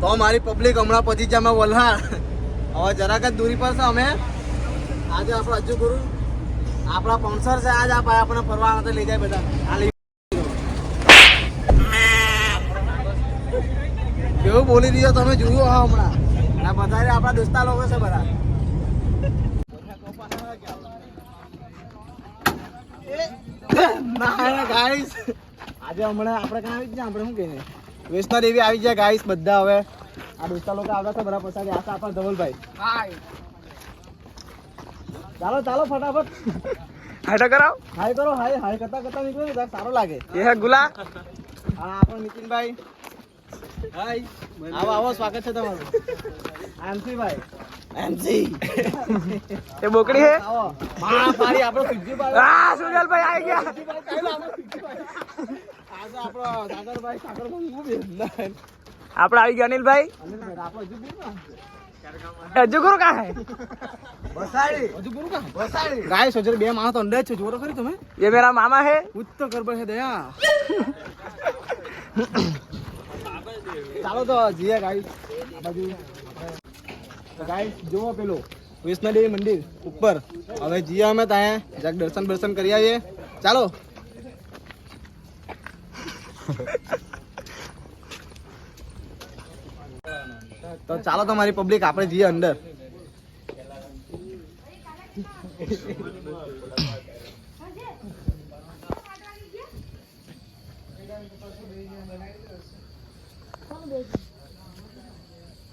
તો મારી પબ્લિક હમણાં પહોંચી જાય અમે વલહાડ. હવે જરાક જ દૂરી પર છે અમે. આજે આપણો અજ્જુ ગુરુ આપણા સ્પોન્સર છે. આજ આપણને ફરવા માટે લઈ જાય બધા. કેવું બોલી રહ્યો તમે જોયું હા હમણાં. આ બધા આપણા દોસ્તા લોકો છે બધા. ગાઈસ આજે હમણાં આપણે ક્યાં આવી ગયા? આપણે શું કહીએ વૈષ્ણો દેવી આવી ગયા ગાઈસ બધા. હવે આ દોસ્તા લોકો આવતા છે બધા. પછી આશા આપણા ધવલભાઈ. ચાલો ચાલો ફટાફટ હાય તો કરાવ. હાય કરો. હાય હાય કરતા કરતા નીકળો ને સારો લાગે. એ હે ગુલા. હા આપણો નીતિનભાઈ. હાય આવો આવો સ્વાગત છે તમારું. એમસી ભાઈ. એમસી એ બોકડી હે. આવો માં પાડી આપણો સુજીભાઈ. આ સુજલભાઈ આવી ગયા. આજે આપણો સાગરભાઈ. સાગરભાઈ હું બેન આપણે આવી ગયા અનિલભાઈ. અનિલભાઈ આપણો હજુ ગુરુ અજ્જુ ગુરુ કા હે? બસાડી. હજુ ગુરુ કા બસાડી. ગાય સોજર બે માણસ તો અંડે છે. જોરો ખરી તમે. ये मेरा मामा है. ઉત્તર કરબર છે દયા. ચાલો તો જીએ ગાઈસ આ બાજુ. તો ગાઈસ જુઓ પેલું વૈષ્ણો દેવી મંદિર ઉપર. હવે જીએ અમે ત્યાં જરાક દર્શન કરી આવીએ. ચાલો. તો ચાલો તમારી પબ્લિક આપણે જઈએ અંદર.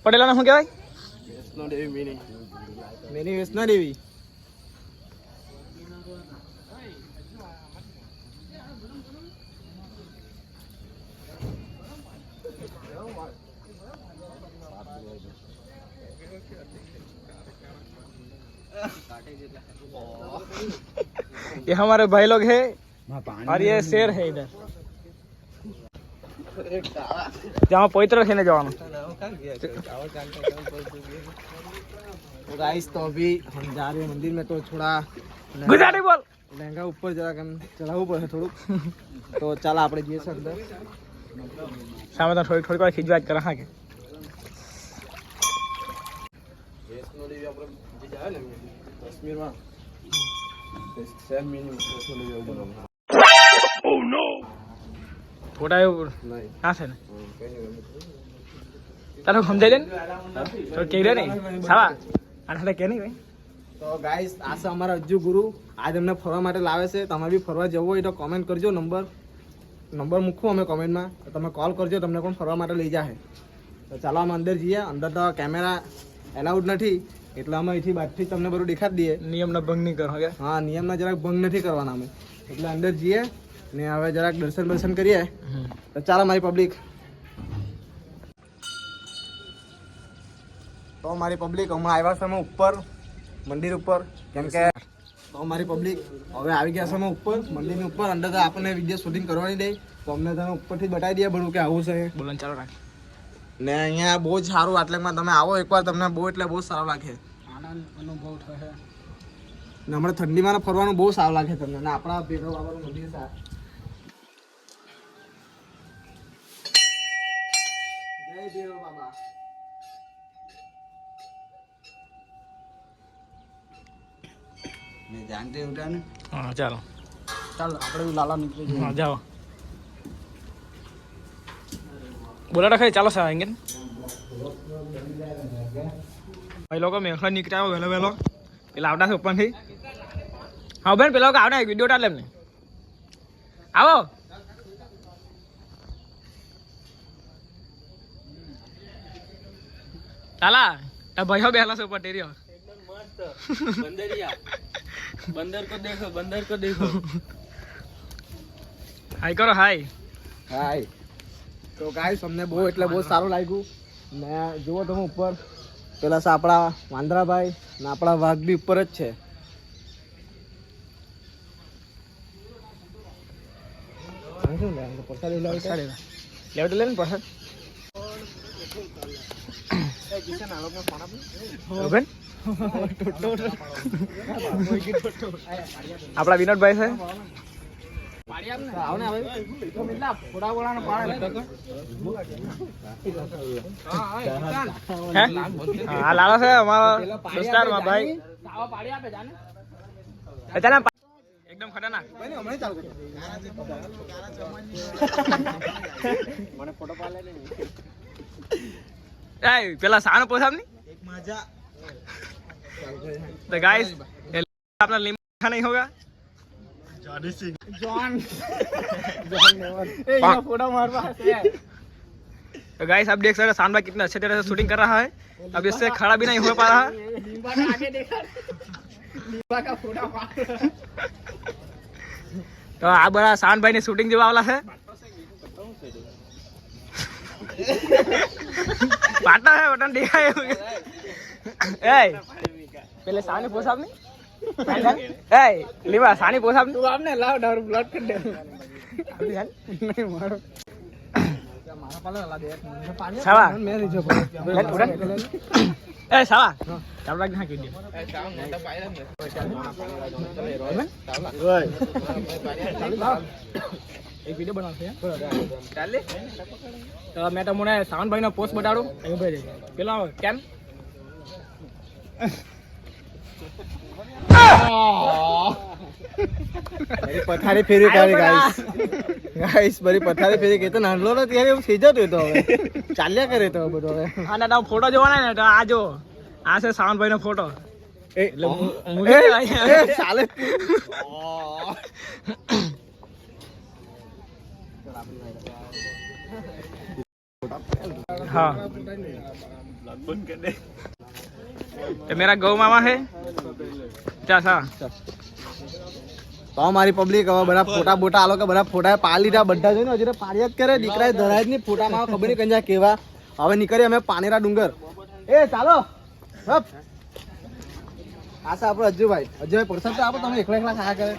પટેલા શું કહેવાય? વૈષ્ણો દેવી મિની વૈષ્ણો દેવી. ये हमारे भाई लोग हैं और ये शेर है इधर. जहाँ पवित्र खेलने जवान. तो गाइस तो अभी हम जा रहे हैं मंदिर में. तो थोड़ा गुजराती बोल. लहंगा ऊपर जरा चढ़ावવું પડે થોડુંક. તો ચાલો આપણે જઈએ છીએ અંદર. સામે તો થોડી વાર ખીજવાજ કરે. હા કે વૈષ્ણો દેવી આપણે જે જાય ને કાશ્મીરમાં સેમ મિની વૈષ્ણો દેવી બનાવવાનું. Oh no. થોડા એવું નહીં ના છે ને તારે સમજાય દે ને તો કહી દે ને સાવા આને કે નહીં ભાઈ. તો ગાઈસ આ છે અમારા અજ્જુ ગુરુ. આજ અમને ફરવા માટે લાવે છે. તમારે બી ફરવા જવું હોય તો કોમેન્ટ કરજો. નંબર મૂકવું અમે કોમેન્ટમાં. તમે કોલ કરજો. તમને પણ ફરવા માટે લઈ જાય. તો ચાલો અમે અંદર જઈએ. અંદર તો કેમેરા એલાઉડ નથી એટલે અમે અહીંથી બહારથી તમને બધું દેખાડી દઈએ. નિયમનો ભંગ નહીં કરો. કે હા નિયમના જરાક ભંગ નથી કરવાના અમે. એટલે અંદર જઈએ ને હવે જરાક દર્શન કરીએ. તો ચાલો મારી પબ્લિક. તો મારી પબ્લિક હમણાં આવ્યા છે અમે ઉપર મંદિર ઉપર. કેમ કે તો મારી પબ્લિક હવે આવી ગયા છે અમે ઉપર મંદિરની ઉપર. અંદર તો આપણને વિડીયો શૂટિંગ કરવાની દે. તો અમને તમે ઉપરથી બતાવી દઈએ બધું કે આવું છે. બોલવાનું ચાલુ રાખ. ને અહીંયા બહુ જ સારું. આટલેમાં તમે આવો એકવાર તમને બહુ એટલે બહુ સારું લાગે. આનંદ અનુભવ થશે. ને હમણાં ઠંડીમાં ફરવાનું બહુ સારું લાગે તમને. ને આપણા ભેગા બાબાનું મંદિર છે. જય દેવ બાબા. મેં જાણતે ઉઠા ને. હા ચાલો ચાલો આપણે લાલા નીકળી જઈએ. હા જાઓ. બોલા રખાય ચાલો સર આएंगे ભાઈ લોકો મેખલા નીકળ્યા વહેલો વહેલો. પેલા આવતા છે ઉપરથી. હા બેન પેલા આવતા વિડીયો ટાલે એમને. આવો ચાલા તા ભાઈઓ બેહલા છે ઉપર ટેરિયો. બંદર કો દેખો. હાય કરો હાય. હાય. તો ગાઈસ અમને બહુ એટલે બહુ સારું લાગ્યું. ને જુઓ તમે ઉપર પેલા છે આપણા વાંદરાભાઈ ને આપણા વાઘ બી ઉપર જ છે. પ્રસાદ લેવડ લે ને પ્રસાદ. બેન આપણા વિનોદભાઈ છે. આવો ને હવે ફોટા બોલાનો પાડે હા લાલો છે અમારો દોસ્તાર માં ભાઈ ચાલે એકદમ ખતરનાક હમણાં ચાલુ મને ફોટો પાડે એ પેલા સાનો પોસાબ ની तो गाइस अपना लिम अच्छा नहीं होगा जॉन ए ये फोटो मार पास है तो गाइस आप देख सकते हैं शान भाई कितना अच्छे तरह से शूटिंग कर रहा है अब इससे खड़ा भी नहीं हो पा रहा है लीम्बा का आगे देखा लीम्बा का फोटो मार तो आप बड़ा शान भाई ने शूटिंग जो वाला है पार्टनर है बटन देखा है ए पहले सानी पोसाब नहीं ए लीवा सानी पोसाब तू आपने लाओ डर ब्लड कर दे नहीं मारो मारा पाला ला दे पानी सावा मैं नहीं जो ए सावा चाल लग ना के दे ए सावा मैं तो पाइला एक वीडियो बनाते हैं डाल ले तो मैं तो मुने सावन भाई ना पोस्ट बताड़ू ए भाई पेला केम मेरी पथारी फेरी करे गाइस गाइस बड़ी पथारी फेरी के तो नानलो न ત્યારે એવું થઈ જતું તો હવે ચાલ્યા કરે તો બધો હવે આના તો ફોટો જોવાના ને તો આ જો આ છે સાવન ભાઈ નો ફોટો એ ચાલે हाँ तो मेरा गौ मामा है क्या सा તો મારી પબ્લિક હવે બધા ફોટા બોટા આલો કે બધા ફોટા પાડી લીધા બધા જોઈને હજી તો પાડ્યા જ કરે દીકરાએ ધરાય જ નહીં ફોટામાં ખબર નહીં કંજા કેવા હવે નીકળીએ અમે પાનેરા ડુંગર એ ચાલો હપ આ છે આપણો અજયભાઈ પ્રસાદ તો આપો તમે એકલા એકલા ખાયા કરે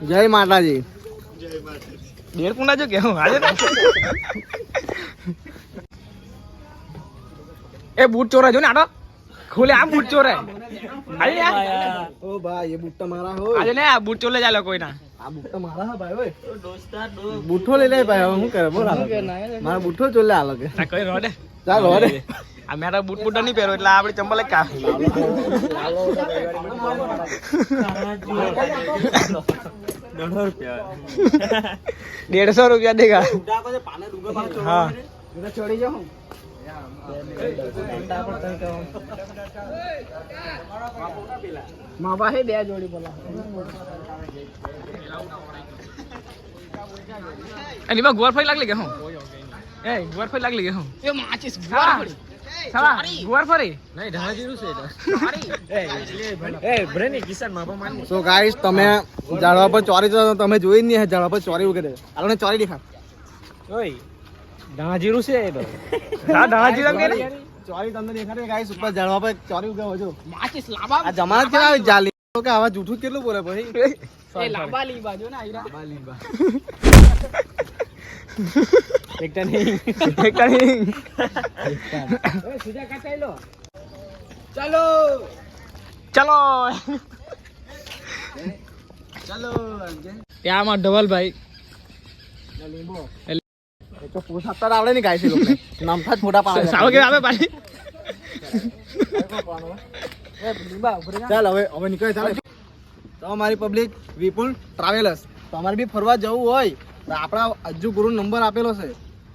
જય માતાજી डेढ़ पुना जो गेहूं आज ए बूट चोर है जो ना आटो खोले आप बूट चोर है अरे यार ओ भाई ये बूट मारा हो आज ने बूट चोर ले जा लो कोई ना આ બૂટ મારા હે ભાઈ ઓય બૂઠો લઈ લે ભાઈ હું કરે બોલ મારા બૂઠો ચોલે આલો કે આ કોઈ રોડે ચાલ રોડે આ મેરા બૂટ બૂટ નહીં પહેરો એટલે આપણી ચંપલ જ કા 150 रुपया देगा हाँ ચડી જાઉં માવા હે બે જોડી બોલા અને બા ગુવાર ફરી લાગલી કે હું એ ગુવાર ફરી લાગલી કે હું એ માચીસ ગુવાર ફરી સાવા ગુવાર ફરી નહીં ઢાજીરું છે એ બ્રેની કિશન માપા માની સો ગાઈસ તમે ઝાડવા પર ચોરી તો તમે જોઈ જ નહીં હે ઝાડવા પર ચોરી ઉગે આલોને ચોરી દેખા ઓય ઢાજીરું છે એ તો ઢાજીરું કે ચોરી તમને દેખાડે ગાઈસ ઉપર ઝાડવા પર ચોરી ઉગે હજો માચીસ લાંબા આ જમાના કેવા જાલી કે આવા જૂઠું કેટલું બોલે ભાઈ એ લાંબા લીબા જો ને આઈરા લાંબા લીબા એકતા નહીં એકતા નહીં ઓય સુજા કાચાઈ લો ચાલો ચલો ચાલો ત્યાં માં ધવલભાઈ લીંબો એ તો પોસાતા આવડે ને ગાય છે લોકો નામઠા જ ફોટા પાડે સાવ કે આવે પાછી એ લીંબા ઉપર ચાલ હવે નીકળે ચાલ તો અમારી પબ્લિક વિપુલ ટ્રાવેલર્સ તો અમારે બી ફરવા જવું હોય તો આપણા અજ્જુ ગુરુ નંબર આપેલો છે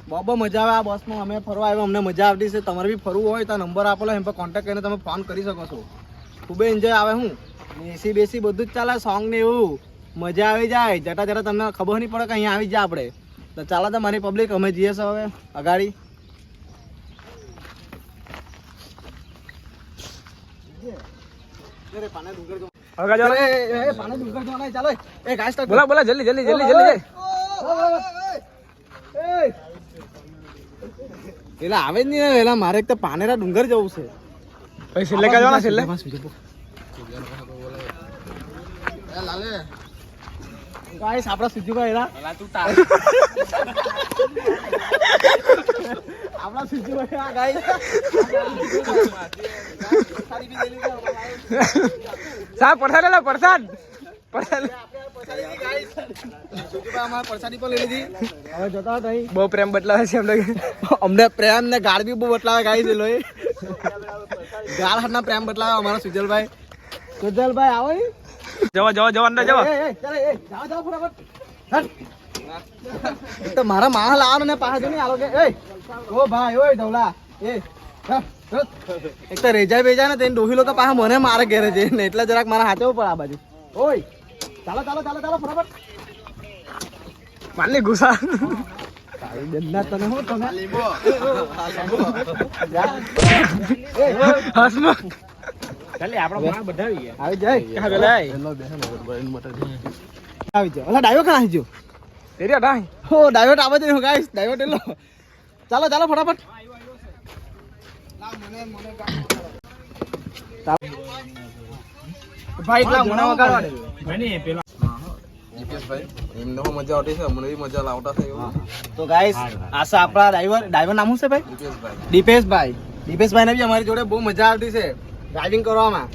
બહુ મજા આવે આ બસમાં અમે ફરવા આવ્યો અમને મજા આવતી છે તમારે બી ફરવું હોય તો નંબર આપેલો એમ પર કોન્ટેક્ટ કરીને તમે ફોન કરી શકો છો ખૂબ એન્જોય આવે હું એસી બેસી બધું જ ચાલે સોંગ ને એવું મજા આવી જાય જતા જતા તમને ખબર નહીં પડે કે અહીંયા આવી જાય આપણે તો ચાલો તો મારી પબ્લિક અમે જઈએ છીએ હવે અગાડી બોલા બોલા જલ્દી જલ્દી જલ્દી જલ્દી પેલા આવે જ નહીં પેલા મારે એક તો પાનેરા ડુંગર જવું છે પછી છેલ્લે કા જવાના છેલ્લે ગાઈસ આપડા સિદ્ધુભાઈ એરા આપડા સિદ્ધુભાઈ આ ગાઈસ સાહેબ પ્રસાદ લે પ્રસાદ સુજુભાઈ અમારે પ્રસાદી પણ લઈ લીધી. હવે જતા હતા અહીં. બહુ પ્રેમ બદલાવે છે અમને અમને પ્રેમ ને ગાળ બી બહુ બદલાવે ગાઈ છે લોહી. ગાળ હાથના પ્રેમ બદલાવે અમારા સુજલભાઈ. સુજલભાઈ આવો અહીં. જવા અંદર જવા જાઓ ફટાફટ. હટ. એક તો મારા માણસ લાવવાનો ને પાછા જો નહીં આલો કે ઓ ભાઈ ઓય ધવલા એ એક તો રેજા બેજા ને તેને ડોહી લોકો પાછા મને મારે ઘેરે છે ને એટલે જરાક મારા હાથે ઉપર આ બાજુ ઓય ચાલો ફટાફટ. માની ગુસા બેનના તને હું તમે હસમો ચાલે આપણો માણસ બધા આવી ગયા. આવી જાય હા પેલા આવી જાઓ. ઓલા ડાયો કાં આવી ગયો? તેરી ડાઈ હો ડાયોટ આવે છે ગાઈસ. ડાયોટ એલો ચાલો ફટાફટ. ભાઈ એટલા મને વગાડવા દે. તો ગાઈસ આશા આપણા ડ્રાઈવર નામ શું છે ભાઈ? દીપેશભાઈ ને બી અમારી જોડે બહુ મજા આવતી છે ડ્રાઇવિંગ કરવામાં.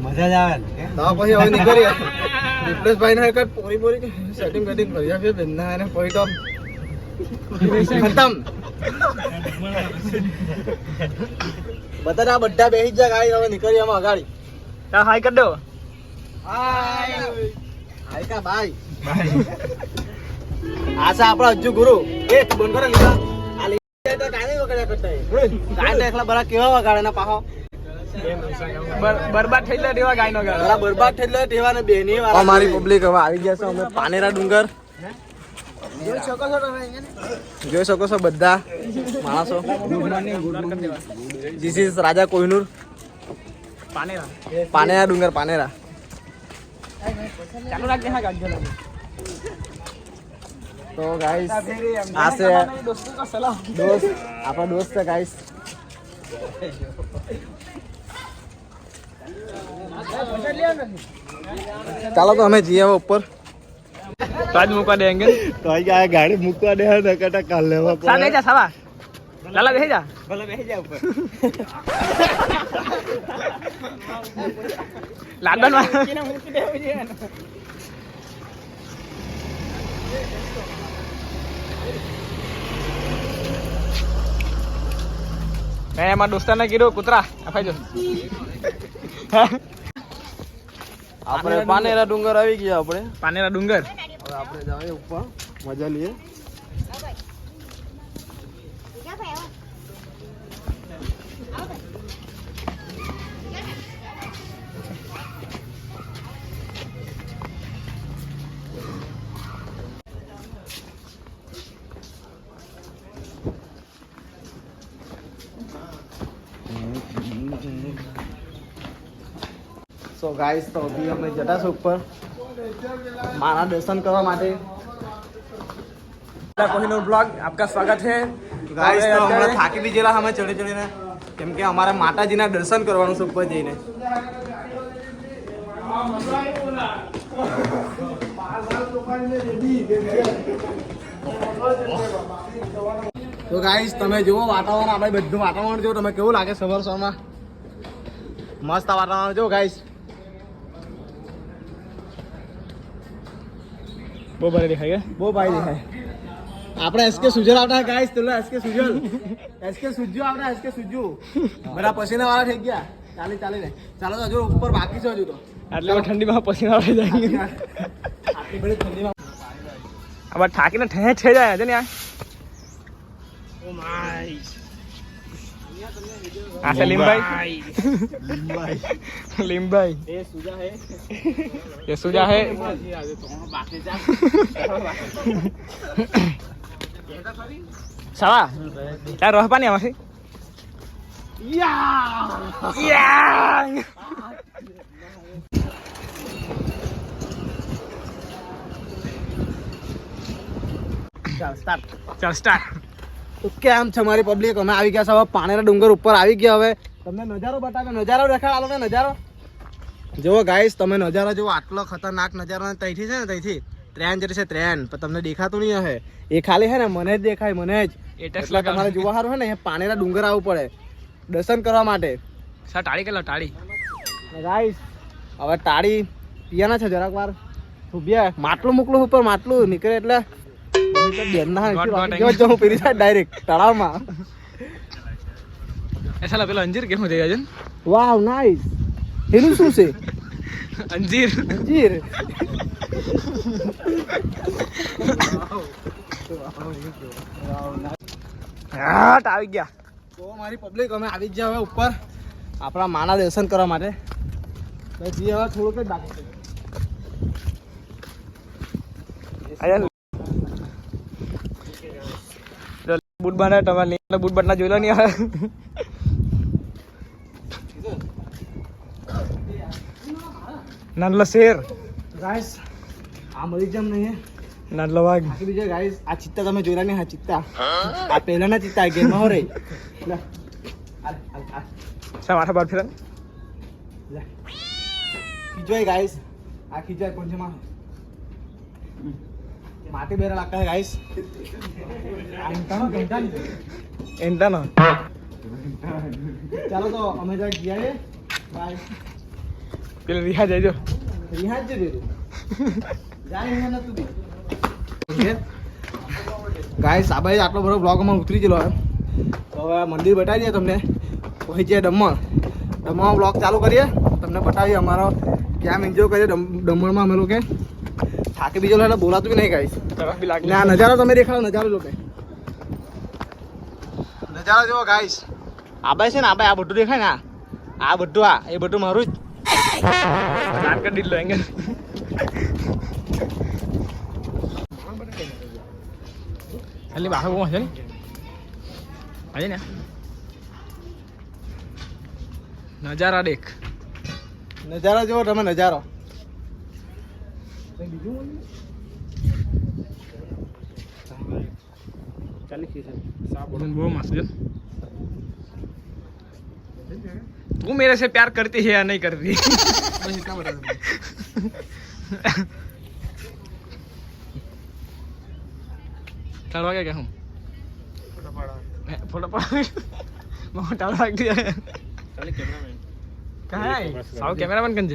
મજા જ આવે તો પછી હવે નીકળીએ. દીપેશભાઈ ને એક પોરી સેટિંગ કરી આપીએ બેનના અને પછી તો ખતમ. બધા બેસી જ જાય ગાડી. હવે નીકળીએ અમે અગાડી. હાય કર દો. હાય કા બાય. આશા આપણા હજુ ગુરુ એ બંધ કરે લીધા. આ લીધા તો કાઈ વગાડ્યા કરતા કાઈ તો એકલા બરા કેવા વગાડે ના પાહો બરબાદ થઈ જાય દેવા ગાયનો ગાળ. બરા બરબાદ થઈ જાય તેવા ને બેની વાળા. અમારી પબ્લિક હવે આવી ગયા છે. અમે પાનેરા ડુંગર જોઈ શકો છો બધા માણસો. ધીસ ઇઝ રાજા કોહિનૂર. પાનેરા ડુંગર પાનેરા. ચાલુ રાખજે હા ગાડી ચલાવ. તો ગાઈસ આ છે દોસ્ત આપણા દોસ્ત છે ગાઈસ. ચાલો તો અમે જઈએ હવે ઉપર. તો આજ મૂકવા દેંગે તો આ ગાડી મૂકવા દે ને કટા કાલ લેવા સા બેહી જા સવા લાલા બેહી જા ભલે બેસી જા ઉપર. લાડન મેં એમાં દોસ્તાને કીધું કૂતરા અફાઈ જો. આપણે પાનેરા ડુંગર આવી ગયા. આપણે પાનેરા ડુંગર હવે આપણે જઈએ ઉપર મજા લઈએ. સો ગાઈસ તો અભી અમે જતા છે ઉપર મારા દર્શન કરવા માટે. કોહિનૂર બ્લોગ આપકા સ્વાગત है. ગાઈસ તો હમણાં થાકી બી ગયેલા અમે ચડીને કેમ કે અમારે માતાજીના દર્શન કરવાનું છે ઉપર જઈને. તો ગાઈસ તમે જુઓ વાતાવરણ. આપણે બધું વાતાવરણ જુઓ તમે કેવું લાગે સવારમાં. મસ્ત વાતાવરણ જો ગાઈસ. બહુ બરે દેખાય બહુ ભાઈ દેખાય. આપણે એસકે સુજલ આવતા ગાઈસ. તો એસકે સુજલ આવતા. એસકે સુજુ બધા પસીના વાળા થઈ ગયા. ચાલે ચાલો તો હજુ ઉપર બાકી છે હજુ તો. આટલી ઠંડીમાં પસીના આવે જાય. આટલી બધી ઠંડીમાં આમાં થાકીને ઠે થઈ જાય છે ને આ. આ છે લીમભાઈ. લીમભાઈ ये सुजा है. સાવા ક્યાં રોહ પાણી આમાંથી ચાલ સ્ટાર્ટ. તો કેમ છે મારી પબ્લિક? અમે આવી ગયા છે હવે પાનેરા ડુંગર ઉપર આવી ગયા. હવે તમને નજારો બતાવ્યો. નજારો દેખાડ આલો ને નજારો. જુઓ ગાઈસ તમે નજારો જુઓ. આટલો ખતરનાક નજારો ત્યાંથી છે ને ત્યાંથી ટ્રેન જતી છે ટ્રેન પણ તમને દેખાતું નહીં હશે. એ ખાલી છે ને મને જ દેખાય મને જ. એટલે તમારે જોવા સારું છે ને એ પાનેરા ડુંગર આવવું પડે દર્શન કરવા માટે. સા ટાળી કેટલો ટાળી ગાઈસ હવે તાળી પીવાના છે જરાક વાર ઉભ્યા માટલું મોકલું ઉપર માટલું નીકળે એટલે બેનના હું પીરી જાય ડાયરેક્ટ તળાવમાં. એ સાલા પેલો અંજીર કેમ થઈ ગયા છે? વાવ નાઈસ. એનું શું છે? અંજીર. અંજીર. હા આવી ગયા. તો મારી પબ્લિક અમે આવી જ ગયા હવે ઉપર આપણા માના દર્શન કરવા માટે. પછી હવે થોડુંક જ બાકી છે. બૂટ બાંધે તમારે બૂટ બાંધના જોઈ લો નહીં હવે. નાનલો શેર. ગાઈસ આ મરી જમ નહીં નાનલો વાઘ. બાકી બીજા ગાઈસ આ ચિત્તા તમે જોયેલા નહીં? હા ચિત્તા આ પહેલાના ચિત્તા ગેમમાં હો રહી. લે શા માથા બાર ફેરન લે ખીજવાય ગાઈસ. આ ખીજવાય કોણ છે માં માટી બેરા લાગતા है गाइस. એન્ટાનો એન્ટાનો. ચાલો તો અમે જરા ગયા બાય. પેલો રિહા જઈજો. રિહાજ છે બેરું જાય અહીંયા નતું બી. ગાઈસ આ ભાઈ આટલો બધો બ્લોગ માં ઉતરી ગયેલો તો હવે મંદિર બતાવી દઈએ તમને. પછી છે દમણ. દમણમાં બ્લોગ ચાલુ કરીએ તમને બતાવીએ અમારો કેમ એન્જોય કરીએ દમણમાં અમે લોકો. થાકી બીજો એટલે બોલાતું બી નહીં ગાઈસ. બી લાગે. ના નજારો તમે દેખાડો નજારો લોકો નજારો જોવો ગાઈસ. આ ભાઈ છે ને આ ભાઈ આ બધું દેખાય ને આ બધું આ એ બધું મારું જ. નાન કરી દીધો એંગલ. ખાલી બાહુ બહુ હશે ને આજે ને નજારા દેખ. નજારો જોવો તમે નજારો. બહુ મસ્ત છે. તું मेरे से प्यार करती है या नहीं करती? चलवा क्या हूँ फोटो पड़ा टावर रख दिया है. कहाँ है साव कैमरामैन कंज.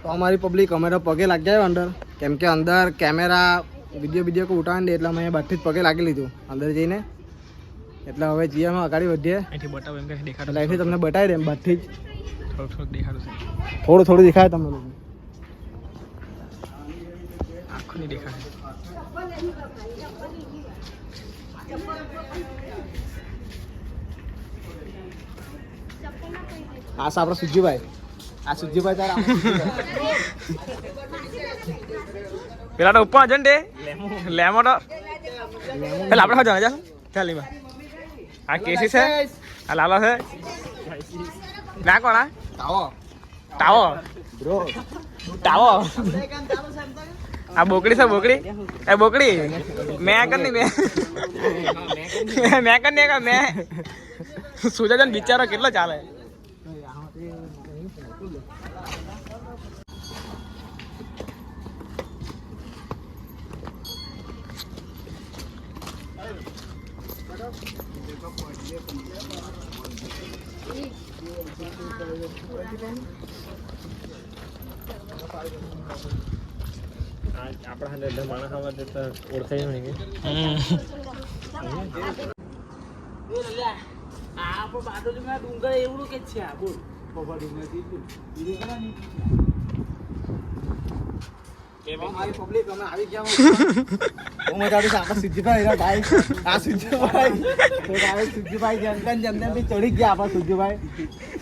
તો અમારી પબ્લિક અમે તો પગે લાગી જાય અંદર કેમ કે અંદર કેમેરા વિડીયો કોઈ ઉઠાવે ને એટલે અમે બહારથી જ પગે લાગી લીધું અંદર જઈને. એટલે હવે જઈએ અમે આગળ વધીએ. અહીંથી બતાવો એમ કે દેખાડો. લાઈફથી તમને બતાવી દે બહારથી જ થોડું દેખાડું છે. થોડું દેખાય તમને લોકો. આખું નહીં દેખાડે. આ છે આપણા સુજીભાઈ. આ સુજીભાઈ તારા પેલા તો ઉપર જન દે લેમો તો પેલા આપણે હજાર જા ચાલી માં આ કેસી છે આ લાલો છે ના કોણ આ તાવો તાવો બ્રો તાવો આ બોકડી છે બોકડી એ બોકડી મેં કરની મેં કરની કા મેં સુજાજન બિચારો કેટલો ચાલે. આપણા માણસ ઓળખાય નહીં કે ડુંગર એવડું કે છે આ બોલ મારી પબ્લિક અમે આવી ગયા. બહુ મજા આવી છે. આપણા સુજીભાઈ ભાઈ આ સુજીભાઈ જમને બી ચડી ગયા આપણા સુજીભાઈ.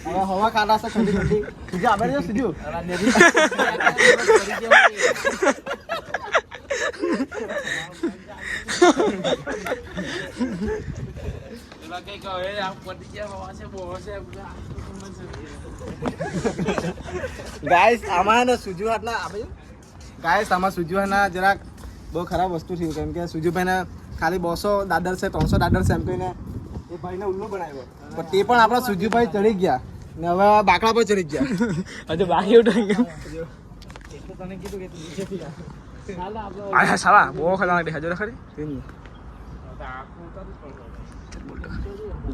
હવે હવા કાઢા છે ઠંડી ઠંડી. સુજી આપણે જો સુજુ ગાઈસ આમાં ને સુજુ હાટના આપણે ગાઈસ આમાં સુજુ હાટના જરાક બહુ ખરાબ વસ્તુ થયું કેમ કે સુજુભાઈને ખાલી 200 દાદર છે 300 દાદર છે એમ કહીને એ ભાઈને ઉલ્લુ બનાવ્યો પણ તે પણ આપણા સુજુભાઈ ચડી ગયા ને હવે બાકડા પર ચડી ગયા. હજુ બાકી ઉઠાઈ ગયું. તને કીધું કે નીચેથી આ સાલા બહુ ખતરનાક દેખાજો ખરી.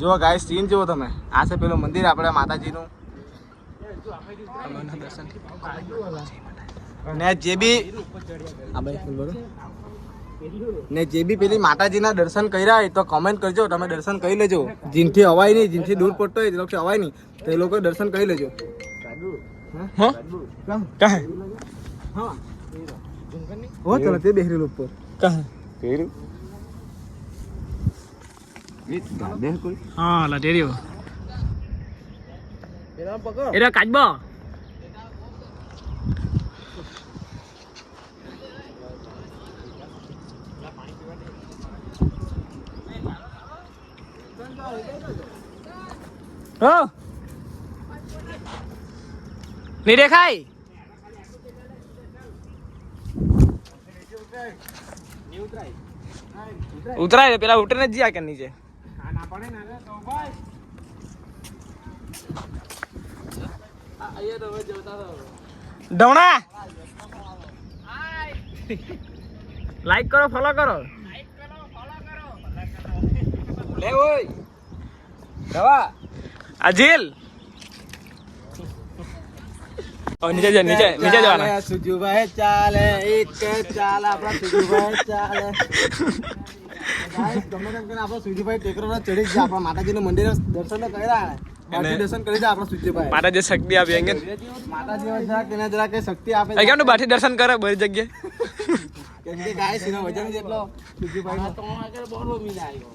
જો ગાઈસ સીન જુઓ તમે. આ છે પેલું મંદિર આપણે માતાજીનું. ને જે બી પેલી માતાજીના દર્શન કર્યા હોય તો કમેન્ટ કરજો. તમે દર્શન કરી લેજો. જીનથી અવાય નહીં, જીનથી દૂર પડતો હોય તે લોકો અવાય નહીં તો એ લોકો દર્શન કરી લેજો. હા કાહે હો ચાલો તે બેહરેલું ઉપર કાહે હા લટેરીઓ એરા કાચબો હો નહીં દેખાય ઉતરાય પેલા ઉતરીને જ જ્યાં કે નીચે ઢવણા લાઈક કરો ફોલો કરો લે ઓય દવા અજીલ નીચે જવાના સુજુભાઈ ચાલે એક ચાલ આપણા સુજુભાઈ ચાલે ગાઈસ ગમે તેમ કરીને આપણો સુજુભાઈ ટેકરો પર ચડી ગયા. આપણા માતાજીનું મંદિર દર્શન તો કર્યા બાકી દર્શન કરી દે આપણો સુજુભાઈ. માતાજી શક્તિ આપી અંગે માતાજી જરા કેને જરા કે શક્તિ આપે કેમ નું બાથી દર્શન કરે બધી જગ્યાએ કેમ કે ગાઈસ એનો વજન જેટલો સુજુભાઈ તો આગળ બોલો મિલા આવ્યો.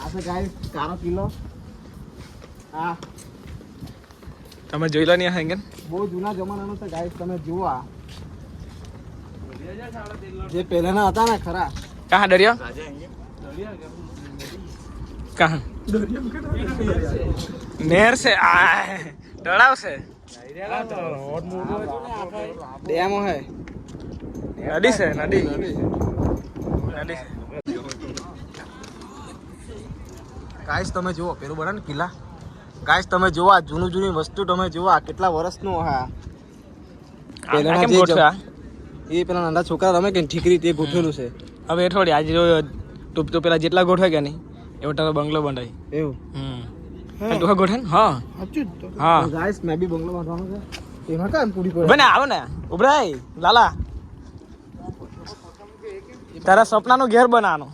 આ તો ગાઈસ કારો કિલો. હા તમે જોઈ લો નહીં અંગે બહુ જૂના જમાનાનું છે ગાઈસ. તમે જુઓ આ જે પહેલાના હતા ને ખરા. કહાં દરિયો કહાં નહેર છે આ તળાવ છે ડેમ હે નદી છે નદી ગાઈસ તમે જુઓ પેલું બને ને કિલ્લા. ગાઈસ તમે જુઓ આ જૂની વસ્તુ તમે જુઓ આ કેટલા વર્ષનું હા. કેમ ગોઠવ્યા એ પેલા નાના છોકરા રમે કે ઠીકરી તે ગોઠવેલું છે. હવે થોડી આજે તો પેલા જેટલા ગોઠવે કે નહીં એવો તારો બંગલો બંધાય એવું તું ગોઠવે ને હા હા ગાઈસ મે બી બંગલો બાંધવાનો છે. એમાં કામ પૂરી પડે બને આવો ને ઉભરાય લાલા તારા સપનાનું ઘેર બનાવવાનું.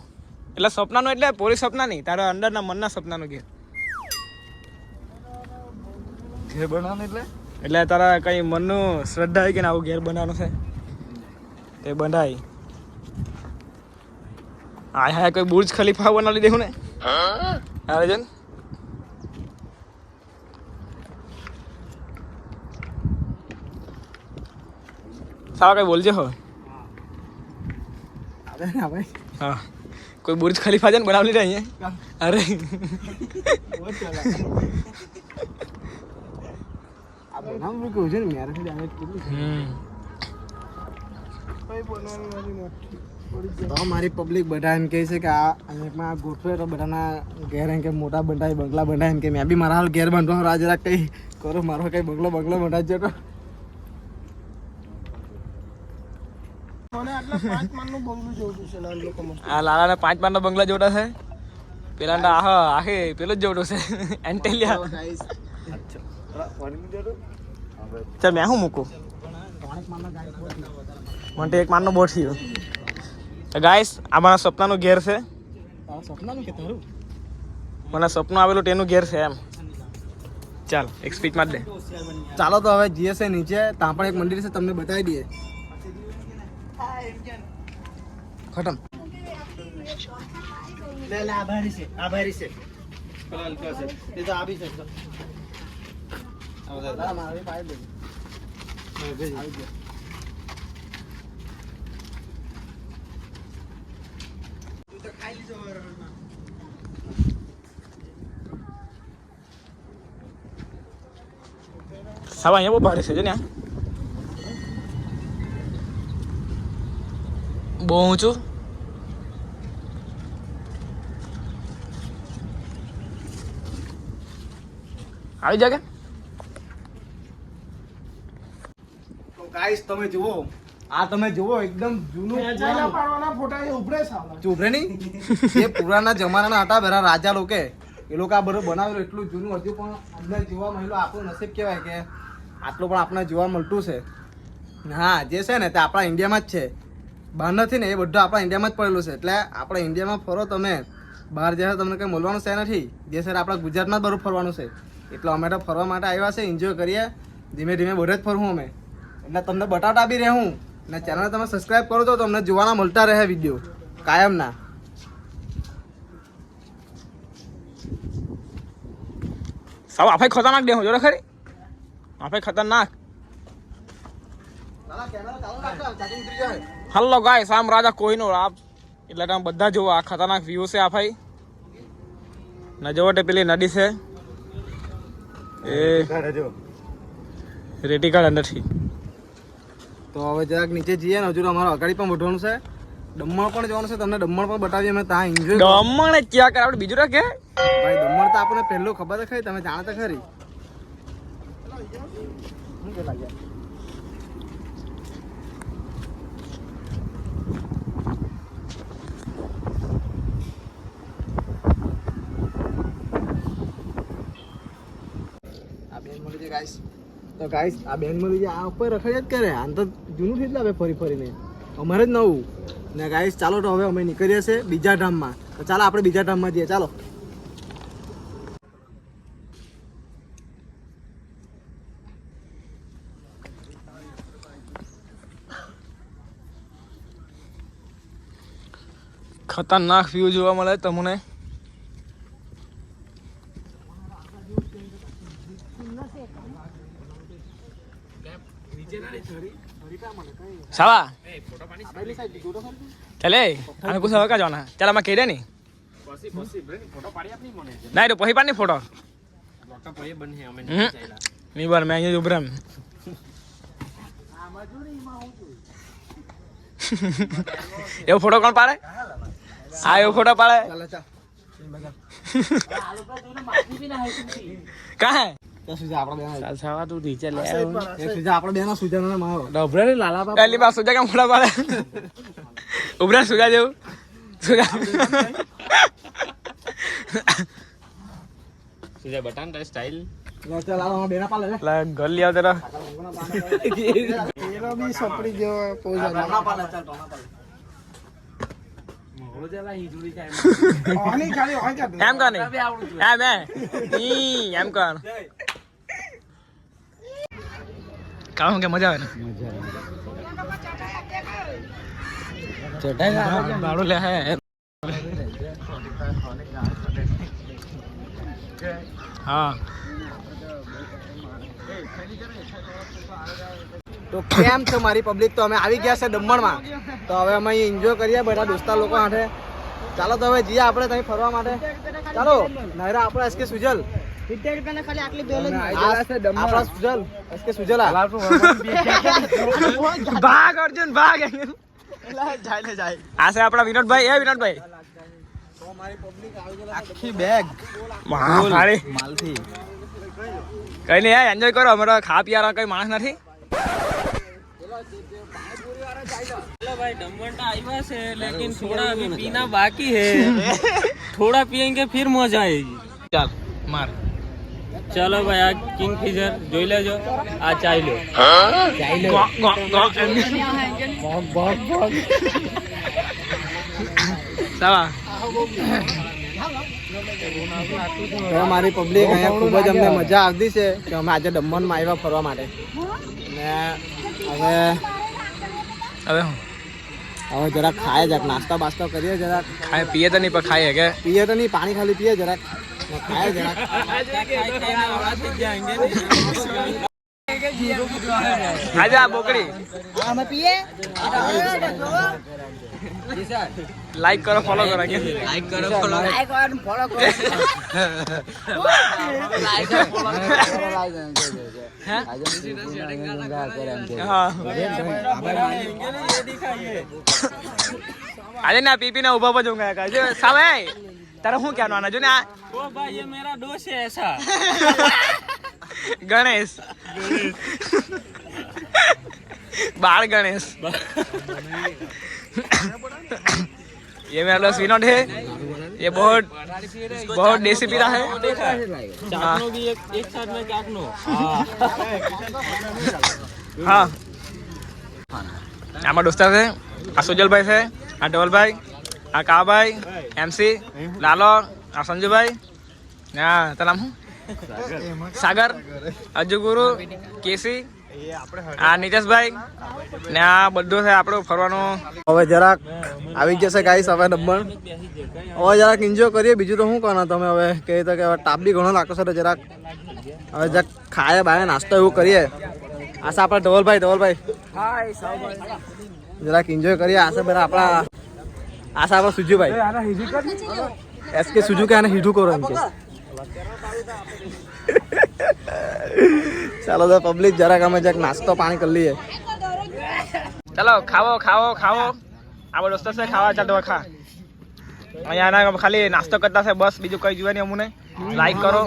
એટલે સપનાનું એટલે પોલીસ સપના નહીં, તારા અંદરના મનના સપનાનું ઘેર બનાવવાનું એટલે તારા કઈ મનનું શ્રદ્ધા હોય કે આવું ઘેર બનાવવાનું છે તે બંધાય. હા હા કોઈ બુર્જ ખલીફા બનાવી દેવું ને આવે છે ને સાવા કઈ બોલજે હો. હા કોઈ બુર્જ ખલીફા છે ને બનાવી લીધા અહીંયા. અરે મારી પબ્લિક બધા એમ કહે છે કે આ અનેકમાં ગોઠવે તો બધાના ઘેર એમ કે મોટા બંધાય બંગલા બંધાય એમ કે મેં બી મારા હાલ ઘેર બાંધો આ જરા કઈ કરો મારો કઈ બંગલો બંધાય છે તો આ લાલાને 5 માળનો બંગલા જોડા છે. પેલા આહે પેલો જ જોડો છે એન્ટેલિયા. ચાલ મેં શું મૂકું મને 1 માળનો બોટ થયો. ગાઈસ આ મારા સપનાનું ઘેર છે. સપનાનું કે તારું મને સપનું આવેલું તેનું ઘેર છે એમ. ચાલ એક સ્પીચ માર દે. ચાલો તો હવે જઈએ છે નીચે. ત્યાં પણ એક મંદિર છે તમને બતાવી દઈએ. ખતમ. આભારી છે પેલા હલકા છે તે તો આવી છે મારી પાઈ દે આવી ગયો. સાવા અહીંયા બહુ ભારે છે જો ને બહુ ઊંચું. આવી જા કે તો ગાઈસ તમે જુઓ આ તમે જુઓ એકદમ જૂનું વેચાયેલા પાડવાના ફોટા એ ઉભરે સાલા. ચૂભરે નહીં એ પુરાના જમાનાના હતા બધા રાજા લોકો એ લોકો આ બધું બનાવેલું એટલું જૂનું હજુ પણ અંદર જોવા મળેલું આપણું નસીબ કહેવાય કે આટલું પણ આપણને જોવા મળતું છે હા જે છે ને તે આપણા ઇન્ડિયામાં જ છે બહાર નથી ને એ બધું આપણા ઇન્ડિયામાં જ પડેલું છે એટલે આપણા ઇન્ડિયામાં ફરો તમે બહાર જયારે તમને કંઈ મળવાનું છે નથી જે સર આપણા ગુજરાતમાં જ બધું ફરવાનું છે એટલે અમે તો ફરવા માટે આવ્યા છે એન્જોય કરીએ ધીમે ધીમે બધે જ ફરવું અમે એટલે તમને બટાટા બી રહેવું ને ચેનલ તમે સબસ્ક્રાઈબ કરો તો તમને જોવાના મળતા રહે વિડીયો કાયમના સાવ આફાઈ ખતરનાક દેવું જોડે ખરી આફાઈ ખતરનાક હલ્લો ગાય સામ રાજા કોઈનો આપ એટલે તમે બધા જુઓ આ ખતરનાક વ્યૂ છે આફાઈ ન જુઓ તે પેલી નદી છે એ રેતી કાઢ અંદરથી તો હવે જરાક નીચે જઈએ ને હજુ તો અમારે અગાડી પણ વધવાનું છે દમણ પણ જવાનું છે તમને દમણ પણ બતાવીએ અમે ત્યાં એન્જોય દમણ ક્યાં કરે આપણે બીજું કે ભાઈ દમણ તો આપણને પહેલું ખબર તો ખરી તમે જાણો તો ખરી આ બેન મળી છે ગાઈસ તો ગાઈસ આ બેન મળી છે આ ઉપર રખડ્યા જ કરે આમ તો જૂનું થઈ જ ફરી ફરીને અમારે જ નવું ને ગાઈસ ચાલો તો હવે અમે નીકળીએ છીએ બીજા ધામમાં તો ચાલો આપણે બીજા ધામમાં જઈએ ચાલો ખતરનાક વ્યૂ જોવા મળે તમને સાવા ચાલે અમે પૂછો હવે કા જવાના ચાલ આમાં કહી દે ની નહીં તો પછી પાડની ફોટો નહીં બર મેં અહીંયા ઉભરામ એવો ફોટો કોણ પાડે આ એવો ફોટો પાડે ચાલો ચાલ કાં ત્યાં સુધી આપણે બેન ચાલ સાવા તું નીચે લે સુધી આપણે બેનો સુજાનો મારો ડબરે ને લાલા બાપા પહેલી બાર સુજા કેમ ફોટો પાડે ઉભરા સુજા જેવું સુજા સુજા બટાન તારી સ્ટાઇલ ચાલ આવો બેના પાલે લે લા ઘર લઈ આવ તેરા એનો બી સપડી જેવો પોઝ આવે. ટોના પાલે ચાલ ટોના પાલે આની ખાલી હોય કાઢ. એમ કર નહીં એમ એમ કર કામ કે મજા આવે ને ભાડું લે હે હા તો કેમ છે મારી પબ્લિક તો અમે આવી ગયા છે દમણમાં તો હવે અમે અહીં એન્જોય કરીએ બધા દોસ્તા લોકો સાથે ચાલો તો હવે જઈએ આપણે ત્યાં ફરવા માટે ચાલો નાયરા આપણા એસકે સુજલ 70 રૂપિયાના ખાલી આટલી દોલ જ આપણા સુજલ એસકે સુજલા ભાગ અર્જુન ભાગ આ છે આપણા વિનોદભાઈ એ વિનોદભાઈ આખી બેગ માલથી માલથી કઈ નહીં એન્જોય કરો અમે તો ખા પીવાના કઈ માણસ નથી चलो भाई दमन तो आइवा से लेकिन थोड़ा अभी पीना बाकी है थोड़ा पियेंगे फिर मजा आएगी ચાલ માર चलो भाई आ किंग फिशर જોઈ લેજો આ ચાઈ લો સાવા તો મારી પબ્લિક અહીંયા ખૂબ જ અમને મજા આવતી છે કે અમે આજે દમણમાં આવ્યા ફરવા માટે ને હવે હવે હું હવે જરાક ખાય જરાક નાસ્તા બાસ્તા કરીએ જરાક ખાય પીએ તો નહીં પણ ખાઈએ કે પીએ તો નહીં પાણી ખાલી પીએ જરાક ને ખાય જરાક આજે આ બોકડી અમે પીએ લાઈક કરો ફોલો કરો કે લાઈક કરો ફોલો કરો આજે ના પીપી ના ઉભા પજું ગયા જો સામે તારે શું કહેવાનું આના જો ને આ ओ भाई ये मेरा दोस्त है ऐसा ગણેશ बाल गणेश ये मेरा दोस्त विनोद है। ये बहुत बहुत देसी पीरा है। चाकनो भी एक साथ में चाकनो हाँ आमा दोस्ता है आ सुजल भाई है आ डबल भाई आ का भाई एमसी लालो आ संजू भाई ना तेरा नाम सागर अज्जू गुरु केसी આ નીતેશભાઈ ને આ બધું છે આપણું ફરવાનું। હવે જરાક આવી જશે ગાઈસ હવે દમણ હવે જરાક એન્જોય કરીએ બીજું તો શું કરવાનું તમે હવે કહી તો કે તાપ બી ઘણો લાગતો છે તો જરાક હવે જરાક ખાય બાય નાસ્તો એવું કરીએ આશા આપણે ધવલભાઈ જરાક એન્જોય કરીએ આશા બધા આપણા આશા આપણે સુજુભાઈ એસકે સુજુ કે આને હીધું કરો એમ કે ચાલો તો પબ્લિક જરાક અમે જરાક નાસ્તો પાણી કરી લઈએ। ચલો ખાવો ખાવો ખાવો આ દોસ્તો છે ખાવા ચાલતો ખા અહીંયા ખાલી નાસ્તો કરતા છે બસ બીજું કઈ જોવે નહીં અમને લાઈક કરો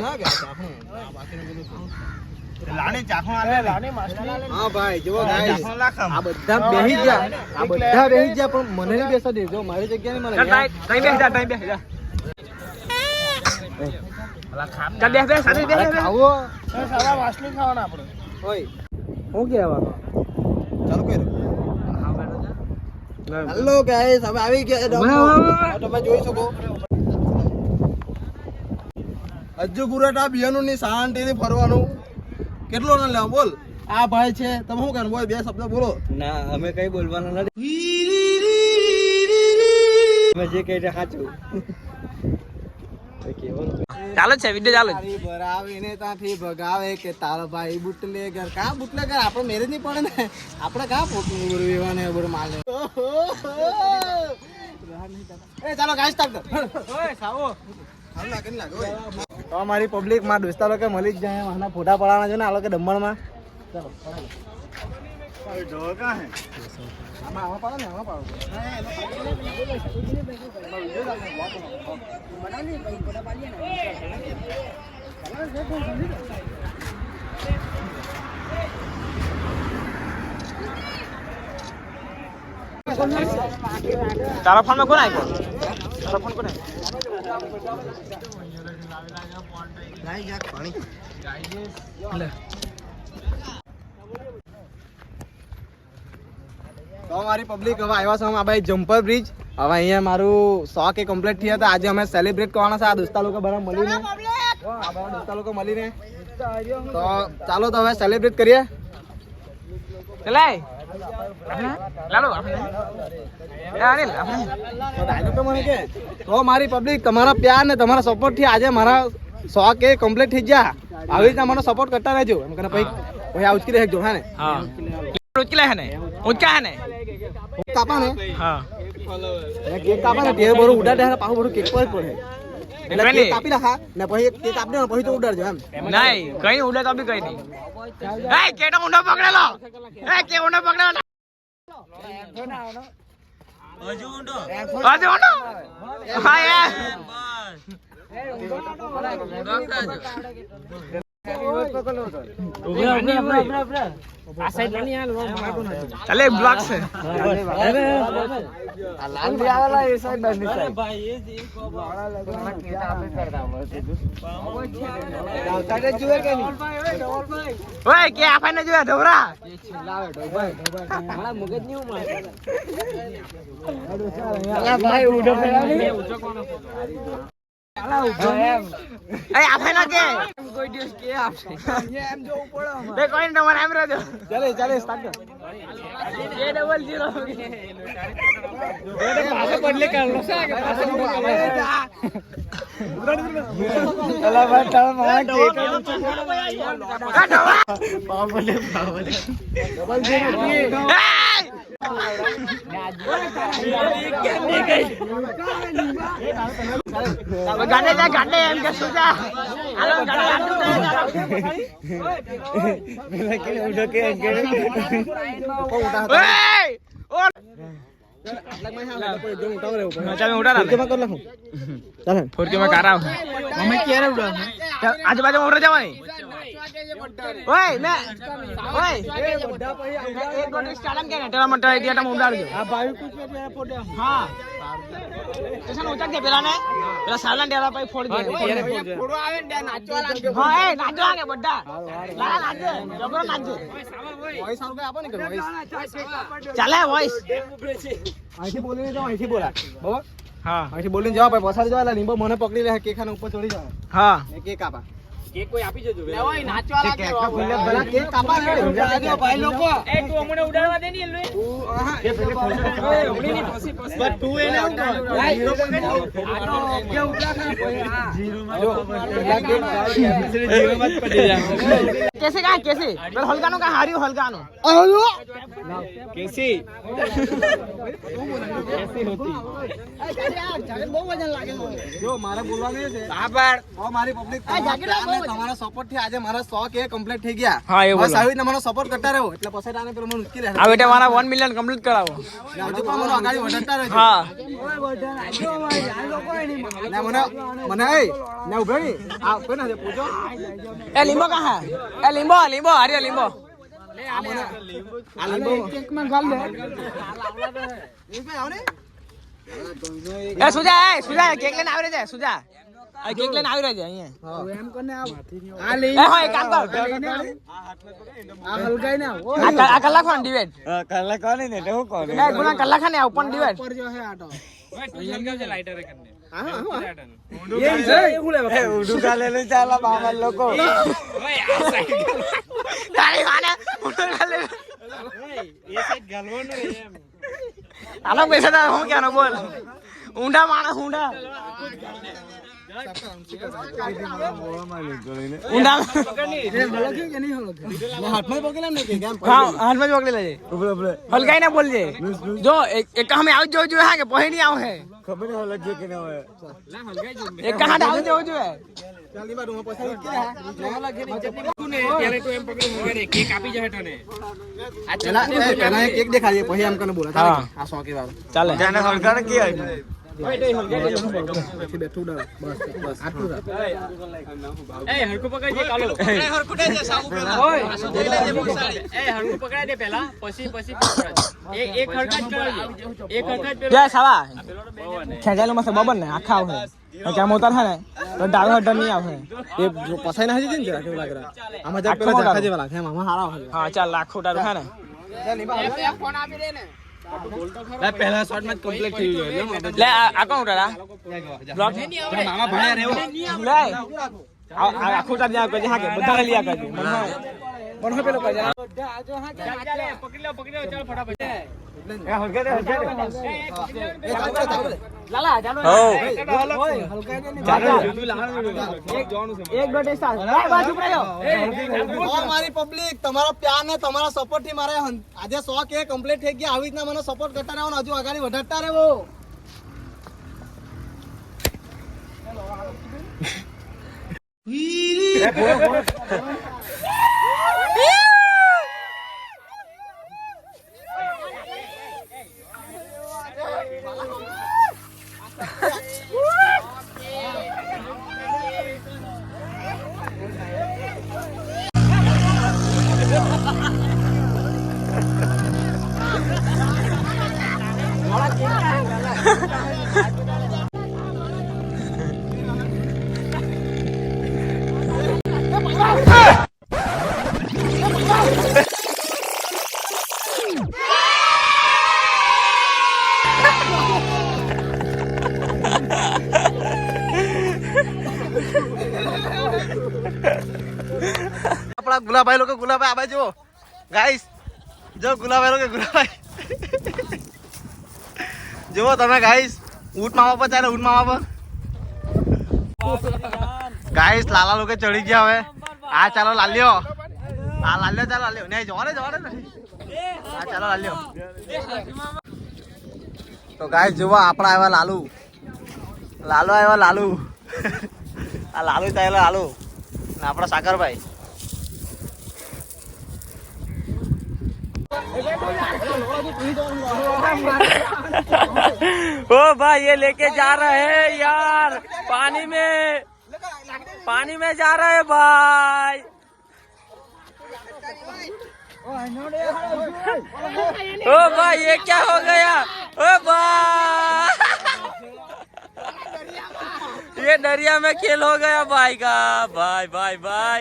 હા ભાઈ જો ગાઈસ આ બધા બેહી ગયા પણ મને નહીં બેસવા દેજો મારી જગ્યા નહીં મળે ટાઈમ બેસી જા ચાલ બેસ સાથે બેસ ખાવો સારા માછલી ખાવાના આપણે ઓય હું કહેવાનું ચાલો કર્યું હેલો ગાઈસ હવે આવી ગયા તમે જોઈ શકો અજ્જુ ગુરાટા બિયાનું ની શાંતિથી ફરવાનું કેટલો ના લેવા બોલ આ ભાઈ છે તમે શું કરો બોલ બે શબ્દ બોલો ના અમે કઈ બોલવાના નથી અમે જે કહી રહ્યા સાચું ચાલો છે વિડિયો ચાલો તારી બરાવીને ત્યાંથી ભગાવે કે તારો ભાઈ બુટલેગર કા બુટલેગર આપણે મેરેજ નહીં પડે ને આપણે કા પોટનું વેવાને બરો માલે એ ચાલો ગાઈસ સ્ટાર્ટ કર ઓય સાવો હાલ લાગે ને લાગે ઓય તો અમારી પબ્લિક માં દોસ્તારો કે મળી જ જાય આના ફોટા પડાવવાના છે ને આ લોકો દમણ માં ચાલો પડાવી ઢોકા હે આમાં પાડો ને આમાં પાડો તારા ફોન માં કોણ આવ્યો તારા ફોન કોણ તો અમારી પબ્લિક હવે આવ્યા છે આ ભાઈ જમ્પર બ્રિજ હવે અહીંયા મારું 100 કે કમ્પ્લીટ થયા હતા આજે અમે સેલિબ્રેટ કરવાના છે આ દોસ્તા લોકો બધા મળીને આ બધા દોસ્તા લોકો મળીને તો ચાલો તો હવે સેલિબ્રેટ કરીએ ચલાય લાલો તો મને કે તો મારી પબ્લિક તમારા પ્યાર ને તમારા સપોર્ટ થી આજે મારા 100 કે કમ્પ્લીટ થઈ ગયા આવી રીતે મને સપોર્ટ કરતા રહેજો એમ કે ભાઈ આ ઉચકી રહેજો હા ને હા ઉચકી હે ને ઉચકા હે ને કાપા ને હા કેક કાપા ને તે બરો ઉડાડે ને પાછું બરો કેક પર પડે એટલે કેક કાપી રાખા ને પછી કેક કાપી દે ને પછી તો ઉડાડજો એમ નહીં કઈ ઉડે તો બી કઈ નહીં એ કેટો ઊંડો પકડેલો એ કે ઊંડો પકડેલો હજુ ઊંડો હા યાર चले ब्लॉक से ओए क्या आपने जो है ढोरा ભાઈ ઉડો ए आपे ना के कोई दिस के आपसे ये एम जो ऊपर बे कोई न मन हमरे दो चले चले स्टार्ट कर ये डबल जीरो ये पासे पडले करलो सा के पासे चला भाई चल मार के पावले डबल जीरो गाने जा गाने एम के सुजा हेलो गाने आटू दे मेरा के उठो के ओए ओ चल मैं उठा रहा मैं कर लूं चल फोड़ के मैं कर रहा हूं मैं क्या रे उड़ा आजू बाजू में उड़ जावा नहीं ઓય મેં ઓય એક ગોટી સ્ટાર્ટ કે નેટલા મોટા આઈડિયા તા મોબાઈલ જો આ ભાઈ કુછ કે પોડે હા સ્ટેશન ઉતર કે પેલા ને પેલા સાલન ડેલા પછી ફોડ દે ફોડો આવે ને નાચવા લાગે હા એ નાચવા લાગે બધા લાલા નાચે જબરો નાચે વોઇસ આવ કે આપો ને કે વોઇસ ચાલે વોઇસ અહીંથી બોલીને જાઓ અહીંથી બોલા બરાબર હા અહીંથી બોલીને જાઓ પછી પસાડી જવા લીંબો મને પકડી લે કેક ખાને ઉપર ચડી જાય હા કેક આપા કેક કોઈ આપી જજો લે ઓય નાચવા લાગે ભલા કેક કાપા રે ભાઈ લોકો એ તું અમને ઉડાડવા દે ની એલવે બટ તું એને कैसे कहा कैसे हल्का नो का हारियो हल्का नो કેસી જો મારે બોલવાનું છે ઓ મારી પબ્લિક તમારા સપોર્ટ થી આજે મારા 100 કે કમ્પ્લીટ થઈ ગયા હા એ બોલો બસ આવી રીતના મને સપોર્ટ કરતા રહો એટલે પછી આને પેલો મને મુશ્કેલ આ બેટા મારા 1 મિલિયન કમ્પ્લીટ કરાવો હજુ પણ મને આગાડી વધારતા રહેજો હા ને મને એ ને ઉભે ની આ કોઈ ના પૂછો ए लींबो कहाँ है ए लींबो लींबो हरियो लींबो આ લીંબો કેક માં ગાલ દે ए सुजा केक लेने आवे रे सुजा आ केक लेने आवे रे અહીંયા એમ કોને આ લઈ એ હોય કામ કર આ હલગાઈ ના ઓ આ કલાક કોણ ડિવાઇડ કલા કોને ને તો કોને એ ગુના કલાક ને ઉપર ડિવાઇડ પર જો હે આટો લાઈટર કરને એ છે એ ઉડુ કાલે લે ચાલા બાબા લોકો ઓય આ સાઈડ તારી વાને ઉપર ખાલે એ સાઈડ ગાલવાનો એમ આનો પૈસા તા હું ક્યાંનો બોલ ઊંડા માણસ ઊંડા ઊંડા હલગે કે નહીં હલગે હાથમાં પકડેલા ને કે કેમ હા હાથમાં જ પકડી લેજે હલકાઈ ના બોલજે જો એક હમે આવ જો જો હા કે પહે નહીં આવ હે ખબર નહીં હલગે કે ના હોય એક કહાં આવ જો જો ચાલી બાર હું પસાડી કે હા તું ને ત્યારે તું એમ પકડી મગરે કેક આપી જાય તને પેલા એક કેક દેખાડીએ પછી એમ કને બોલા હા. આ 100 કે વાર ચાલે જાને હલગાને કે પછી બેઠું ડાળ બસ બસ આટલું રાખ એ હરકુ પકડજે કાલો એ હરકુ દે જે સાબુ પેલા ઓય એ હરકુ પકડાઈ દે પેલા પછી પકડાજે એક હરકા જ કરજે એક હરકા જ જય સાવા ખેજાલો મસ્ત બબન ને આખા આવે ક્યાં મોતર હે ને તો ડાળ હટ નહીં આવે એ પસાઈ ના હજી જરા કેવું લાગે આમાં જા પેલા જખા જેવા લાગે આમાં હારા હોય હા ચાલ લાખો ડાળ હે ને પહેલા શોટ માં કમ્પ્લીટ થઈ ગયો લે આ કોણ ઉડાડા બ્લોક મામા ભણ્યા રેવો લે આખો ડાળ જ્યાં કરજે હા કે બધા લીયા કરજે મને પેલો કરજે પકડી લો ચાલ ફટાફટ લાલા ચાલો એક ગોટે સાલ બાજુ પડ્યો મારી પબ્લિક તમારો પ્યાર ને તમારા સપોર્ટ થી મારે આજે 100 કે કમ્પ્લીટ થઈ ગયા આવી રીતના મને સપોર્ટ કરતા રહેવો ને હજુ આગળ વધારતા રહેવો આપણા ગુલાભાઈ લોકો ગુલાભાઈ આવા જો ગાઈસ જો ગુલાભાઈ લોકો ગુલાભાઈ જો તમે ગાઈસ ઊંટ માવા પર ચાલે ઊંટ માવા પર ગાઈસ લાલા લોકો ચડી ગયા હવે આ ચાલો લાલ્યો આ લાલ્યો ચાલો લાલ્યો નહીં જવા દે આ ચાલો લાલ્યો તો ગાઈસ જુઓ આપણા આવ્યા લાલુ આવ્યા લાલુ આ લાલુ ચાલ્યો લાલુ ને આપણા સાગરભાઈ ओ भाई ये लेके जा रहे हैं यार पानी में जा रहे हैं भाई ओ भाई ये क्या हो गया? ओ भाई ये दरिया में खेल हो गया भाई का। भाई भाई भाई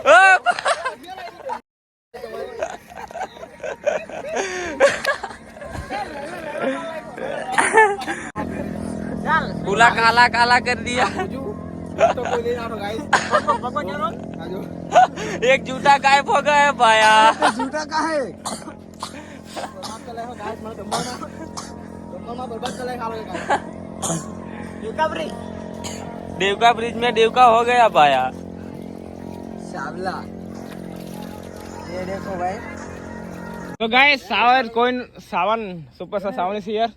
ओ पूरा काला काला कर दिया। તો કોઈ લઈ આવો ગાઈસ આજો एक जूता गायब हो गया भाया। झूठा का है बर्बाद कर ले गाइस मार दम्मा बर्बाद कर ले खा लो गाइस देवका ब्रिज में देवका हो गया भाया। शावला ये देखो भाई तो guys Sawan super star Sawan is here.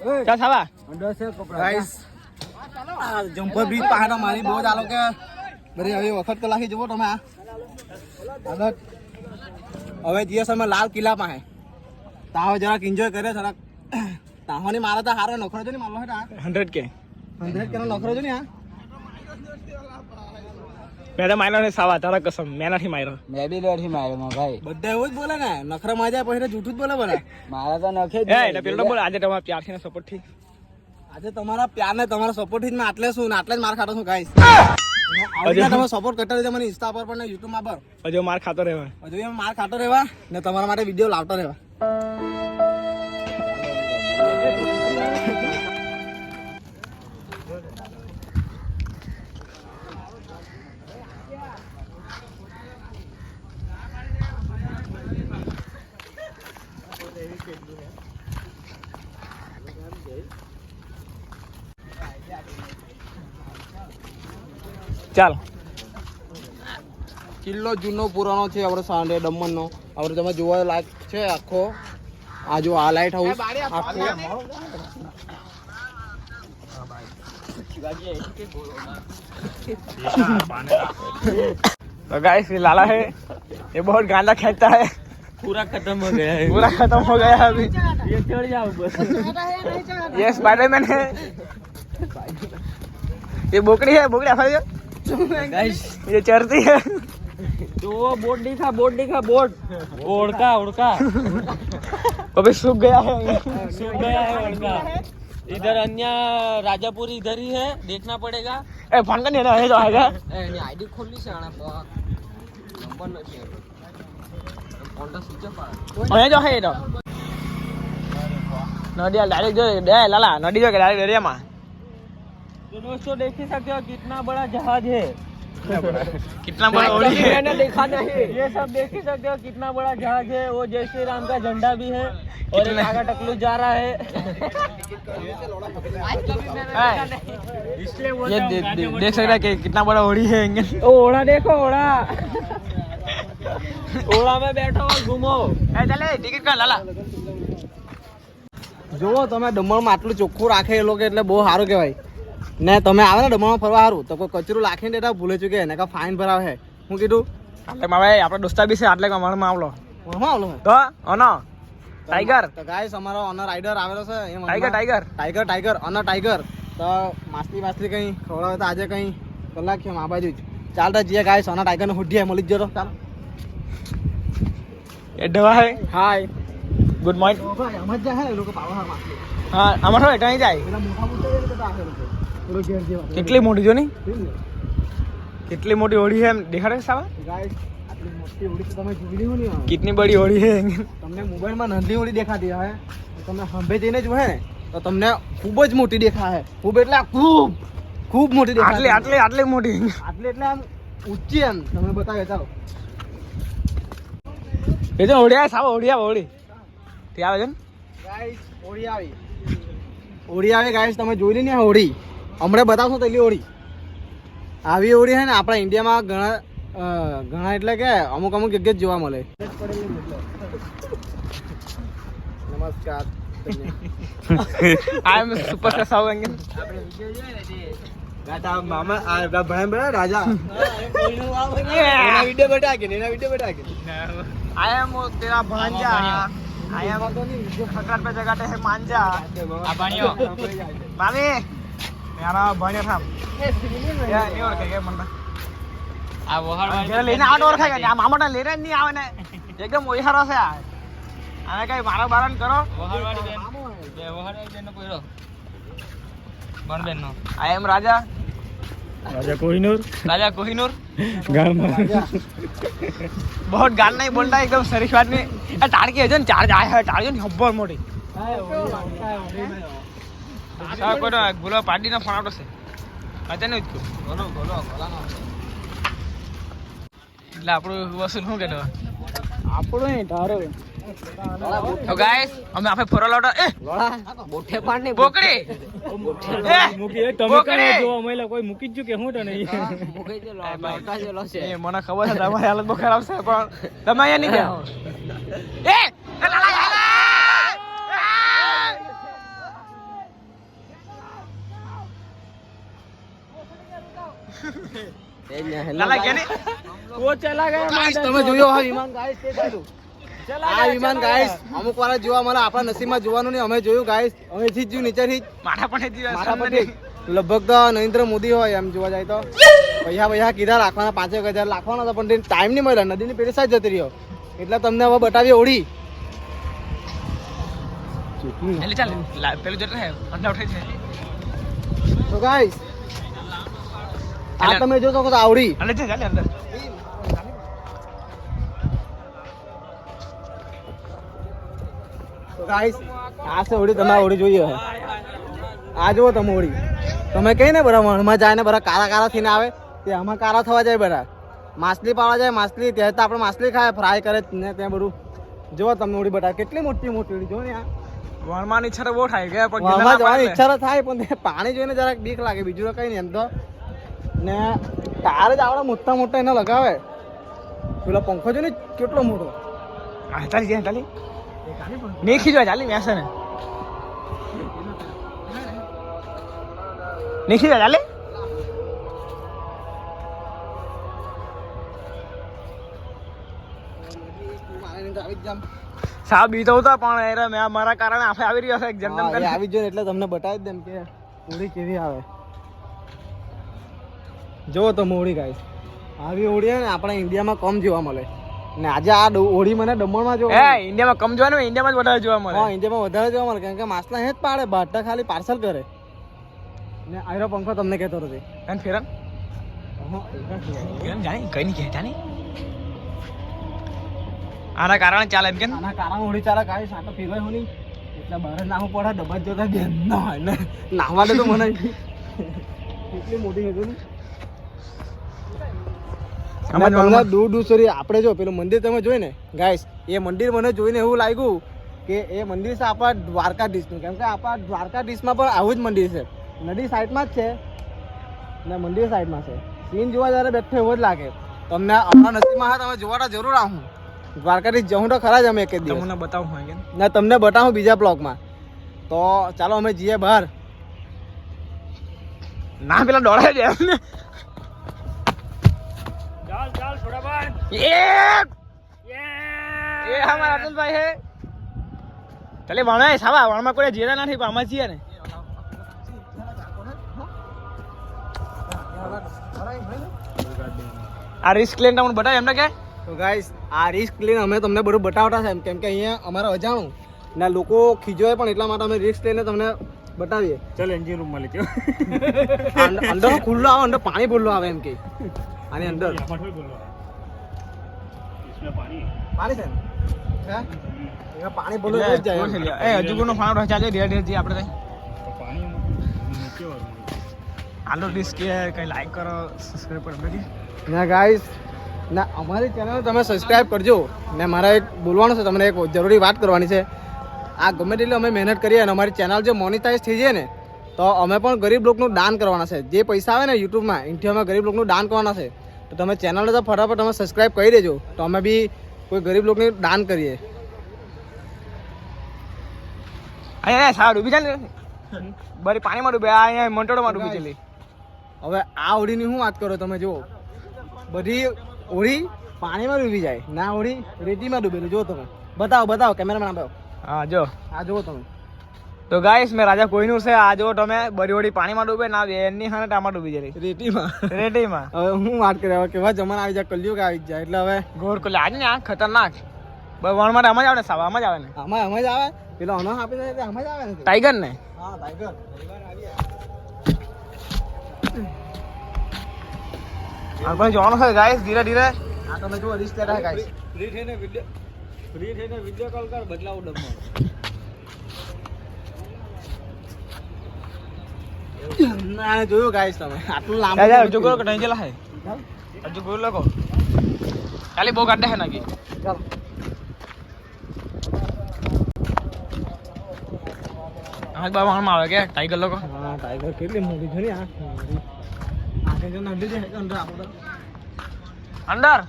क्या सावा अंदर से गाइस જમ્પર બ્રિજ પહાડ મારી બહુ જ આલો કે બરી હવે વખત કલાકી જુઓ તમે આ આગળ હવે જઈએ અમે લાલ કિલ્લા પાસે તાવ જરાક એન્જોય કરે જરાક તાહોની મારે તો હારો નખરો જો ને મારલો હેટા 100 के 100 કે નખરો જો ને આ મેં માર્યો ને સાવા તારા કસમ મેં નથી માર્યો। મેં બી લોઠી માર્યો ભાઈ બધા એવું જ બોલે ને નખરા માં જાય પછી જૂઠું જ બોલે બધા મારા તો નખે જ એ એટલે પેલો બોલ આજે તમારા પ્યારથી ને સપોર્ટ થી આજે તમારા પ્યાર ને તમારા સપોર્ટ થી મેં આટલે છું ને આટલે જ માર ખાતો છું ગાઈસ તમે સપોર્ટ કરતા રહેજો મને ઇન્સ્ટા પર પણ યુટ્યુબ માં પર હજુ માર ખાતો રહેવા હજુ એમ માર ખાતો રહેવા ને તમારા માટે વિડીયો લાવતો રહેવા ચાલ કિલ્લો જૂનો પુરાણો છે આપણે સાંડે દમણ નો આપણે તમે જોવા લાયક છે આખો આ જો આ લાઇટ હાઉસ આખો तो गाइस ये लाला है ये बहुत गांजा खेलता है। पूरा खत्म हो गया है। पूरा खत्म हो गया है अभी। ये चढ़ जाओ बस। ये स्पाइडरमैन है। ये बोकड़ी है बोकड़ी आफा गाइस ये चढ़ती है। तो बोट दिखा बोट ओढ़का अभी सूख गया है। सूख गया है ओढ़का। इधर अन्य राजापुर इधर ही है, देखना पड़ेगा। ए फोन का नहीं है जो आएगा आईडी खोली से आना नंबर नहीं फोन का स्विच ऑफ और जो है ये तो नदिया डायरेक्ट जो दे लाला नदी जो डायरेक्ट दरिया में। तो दोस्तों देख ही सकते हो कितना बड़ा जहाज है। कितना बड़ा ओड़ी है। मैंने देखा नहीं। ये सब देख ही सकते हो कितना बड़ा जहाज है। वो जय श्री राम का झंडा भी है और एक आगा टकलू जा रहा है। इसलिए ये देख सकते हैं कि कितना बड़ा ओड़ी है। ओढ़ा देखो ओढ़ा ओढ़ा में बैठो और घूमो। चले टिकट का लाला જોવો તમે દમણમાં આટલું ચોખ્ખું રાખે એ લોકો એટલે બહુ સારું કહેવાય ને તમે આવે ને દમણમાં ફરવા સારું તો કોઈ કચરું લાખીને દેતા ભૂલે ચૂકે એને કા ફાઇન ભરાવે છે હું કીધું એટલે ભાઈ આપણો દોસ્તા બી છે આટલે કમાણમાં આવલો કોણમાં આવલો તો ઓનો ટાઈગર તો ગાઈસ અમારો ઓનર રાઇડર આવેલો છે એ ટાઈગર ઓનર ટાઈગર તો માછલી કંઈ ખવડાવે તો આજે કંઈ કલાક છે આ બાજુ જ ચાલતા જઈએ ગાઈસ ઓનર ટાઈગરને હુડીએ મળી જ જતો ચાલો એ દવા હે હાય ગુડ મોર્નિંગ ભાઈ અમાર જ હે એ લોકો પાવા માછલી હા અમાર તો ત્યાં જાય પેલા મોટા મોટા એ લોકો આવે લોકો પેલો ઘેર જેવા કેટલી મોટી જો ની કેટલી મોટી ઓળી છે એમ દેખાડે સાવા ગાઈસ આટલી મોટી હોડી તો તમે જોઈ લીધું નહીં કિતની બડી ઓળી છે તમને મોબાઈલમાં નાની હોડી દેખાતી હોય તમે હંભે જઈને જોહે ને તો તમને ખૂબ જ મોટી દેખાય ખૂબ એટલે ખૂબ મોટી દેખાય આટલી મોટી આટલી એટલે આમ ઊંચી એમ તમે બતાવે ચાલો એ તો ઓળી આવે સાવા ઓળી આવે ઓળી તે આવે છે ને ગાઈસ હોડી આવી ગાઈસ તમે જોઈ લી ને આ હોડી હમણાં બતાવશો તો એટલી હોડી આવી હોડી છે ને આપણા ઇન્ડિયામાં ઘણા એટલે કે અમુક જગ્યાએ જોવા મળે નમસ્કાર આઈ એમ સુપરસ્ટાર સાવંગ ગાતા મામા આ ભાઈ રાજા એના વિડિયો બટા કે आई एम तेरा भांजा आई एम खकर पे जगाते है मांजा આ ભાણિયો मामी યારા ભાઈ થામ એ ઓળખે કે મને આ વહાડ ઘરે લઈને આવતો ઓળખાય કે આ મામાને લઈને જ નહીં આવે ને એકદમ ઓયહારો છે આ આને કઈ મારો બારણ કરો વહાડવાળી બેન બે વહાડવાળી બેન નો કોઈરો બન બેન નો આઈ એમ રાજા राजा कोहिनूर राजा कोहिनूर गाँव में बहुत गान नहीं बोलता एकदम शरीफ आदमी टाड़ की है जन चार जाए है टाड़ जो हब्बर मोटी सब को बोलो पार्टी ना फोन आउट से आता नहीं उसको बोलो बोलो એટલે આપણું વસૂલ શું કેતો આપણું તારો તો ગાઈસ અમે આપણે ફરવા લાવતા એ બોઠે પાડ ને બોકડી મૂકી તમે કરો જો અમે કોઈ મૂકી જ કે હું તને મુખે જે લોટા જેલો છે એ મને ખબર છે તમારી હાલત બહુ ખરાબ છે પણ તમે અહીંયા નહીં જાઓ એ લાલા કે નહીં वो चला गया ગાઈસ તમે જોયો આ વિમાન ગાઈસ તે સાઈડ આ વિમાન ગાઈસ અમુક વાર જોવા મળે આપણા નસીબમાં જોવાનું નહીં અમે જોયું ગાઈસ અહીંથી જ નીચેથી જ માથા પણ માથા પરથી લગભગ તો નરેન્દ્ર મોદી હોય એમ જોવા જાય તો પૈસા કીધા રાખવાના 5,000 રાખવાના હતા પણ ટાઈમ નહીં મળ્યો નદીની પેલી સાઈડ જતી રહ્યો એટલે તમને હવે બતાવી ઓળી એટલે ચાલ પેલું જતો હે અંડા ઉઠે છે તો ગાઈસ આ તમે જો શકો તો આવડી અને છે ચાલે અંદર તો ગાઈસ આ છે ઓળી તમે ઓળી જોઈએ હે આ જુઓ તમે ઓળી તમે કઈ ને બરા વણમાં જાય ને બરા કાળા કાળા થઈને આવે તે આમાં કાળા થવા જાય બરા માછલી પાવા જાય માછલી ત્યાં તો આપણે માછલી ખાય ફ્રાય કરે ને ત્યાં બધું જુઓ તમને ઓળી બતા કેટલી મોટી મોટી ઓળી જો ને આ વણવાની ઈચ્છા તો બહુ થાય ગયા પણ વણમાં જવાની ઈચ્છા તો થાય પણ તે પાણી જોઈને જરાક બીક લાગે બીજું તો કઈ નહીં એમ તો ને ટાયર જ આવડા મોટા મોટા એને લગાવે પેલો પંખો જો ને કેટલો મોટો ચાલી જાય ચાલી નહીં ખીજવા ચાલી મેં છે ને નહીં ખીજવા ચાલી સાહેબ બીતો હતા પણ એ મેં મારા કારણે આપણે આવી રહ્યો છે જેમ તેમ કરીને. આવી જોઈએ એટલે તમને બતાવી દેમ કે હોળી કેવી આવે જો તમે હોળી ગાઈસ આવી હોળી ને આપણા ઇન્ડિયામાં કમ જોવા મળે ને આજે આ હોળી મને દમણમાં જોવા એ ઇન્ડિયામાં કમ જોવાનું હોય ઇન્ડિયામાં જ વધારે જોવા મળે હા ઇન્ડિયામાં વધારે જોવા મળે કારણ કે માછલા હે જ પાડે બહારતા ખાલી પાર્સલ કરે ને આયરો પંખો તમને કહેતો હતો અને ફેરન જાણી કઈ નહીં કહેતા નહીં આના કારણે ચાલે એમ કે ને? આના કારણે હોળી ચાલે ગાઈસ આ તો ફેરવાય હોની એટલે બહાર જ નાહવું પડે ડબ્બા જ જોતા બેન ના હોય ને નાહવા દે તો મને કેટલી મોટી હતી ને તમને દૂર દૂર સુધી આપણે જો પેલું મંદિર તમે જોઈ ને ગાઈસ એ મંદિર મને જોઈને એવું લાગ્યું કે એ મંદિર છે આપણા દ્વારકાધીશનું કેમ કે આપણા દ્વારકાધીશમાં પણ આવું જ મંદિર છે નદી સાઈડમાં જ છે ને મંદિર સાઈડમાં છે સીન જોવા જ્યારે બેઠો એવો જ લાગે તમને આપણા નસીબમાં હા તમે જોવા તો જરૂર આવું દ્વારકાધીશ જવું તો ખરા જ અમે એક દિવસ તમને બતાવું હોય કે ને તમને બતાવું બીજા બ્લોગમાં તો ચાલો અમે જઈએ બહાર ના પેલા દોડાય છે એમને ચાલ ચાલ થોડા બાર ये हमारा अतुल भाई है चले वण है सावा वण में कोई जेरा नहीं पामा छिए ने आ रिस्क लेन તમને બતાય એમને કે તો ગાઈસ આ રિસ્ક લઈને અમે તમને બધું બતાવતા છે કેમ કે અહીંયા અમારા અજાણું ને લોકો ખીજવાય પણ એટલા માટે અમે રિસ્ક લઈને તમને બતાવીએ चल एंजिन रूम में लेके અંદર ખુલ્લો આવે અંદર પાણી ભૂલ્લો આવે એમ કે આની અંદર इसमें पानी પાણી છે ને હે એમાં પાણી ભૂલ્લો જ જાય એમ. એ હજુ કોનો ફાણો રહે ચાલે ધીરે ધીરે જી આપણે तो पानी नीचे और આલો ડિસ્ક કે કઈ લાઈક કરો સબસ્ક્રાઇબ કરો બેટી ના ગાઈસ ના અમારી ચેનલ તમે સબસ્ક્રાઇબ કરજો ને મારા એક બોલવાનું છે તમને એક જરૂરી વાત કરવાની છે આ ગમે તેટલી અમે મહેનત કરીએ અને અમારી ચેનલ જે મોનિટાઈઝ થઈ જાય ને તો અમે પણ ગરીબ લોકોનું દાન કરવાના છે જે પૈસા આવે ને યુટ્યુબમાં એનાથી અમે ગરીબ લોકોનું દાન કરવાના છે તો તમે ચેનલને તો ફટાફટ તમે સબસ્ક્રાઇબ કરી દેજો તો અમે બી કોઈ ગરીબ લોકોને દાન કરીએ અહીંયા સાવ ડૂબી જાય ને બરી પાણીમાં ડૂબે આ અહીંયા મંટોડોમાં ડૂબી ચલી હવે આ હોળીની શું વાત કરો તમે જુઓ બધી હોળી પાણીમાં ડૂબી જાય ના હોળી રેતીમાં ડૂબેલી જુઓ તમે બતાવો બતાવો કેમેરામેન આપ્યો હા જો આ જુઓ તમે તો ગાઈસ મેં રાજા કોઈનું છે આ જો તમે બરીઓડી પાણીમાં ડૂબે ના એની હાને ટામાં ડૂબી જાય રેતીમાં રેટીમાં હવે હું વાત કરે હવે કેવા જમાના આવી જાય કલયુગ આવી જાય એટલે હવે ઘોર કોલે આજ ને આ ખતરનાક વણ માટે આમાં જ આવે ને સાવા આમાં જ આવે ને આમાં જ આવે પેલો અનો આપી દે એટલે આમાં જ આવે ને ટાઈગર ને હા ટાઈગર આપણે જોવાનું છે ગાઈસ ધીરે ધીરે આ તમે જો રિસ્ક લેતા હે ગાઈસ ફ્રી થઈને વિડિયો કોલ કર બદલાવ ડબમાં ના જોયું ગાઈસ તમે આટલું લાંબુ યાર જો ગોળ કટાઈ જેલા હે જો ગોળ લગો ખાલી બહુ કાઢે હે નાકી ચાલ આજ બાબા માં આવે કે ટાઈગર લોકો હા ટાઈગર કેટલી મોટી છે ને આ આગે જો નંદી છે અંદર આપણે અંદર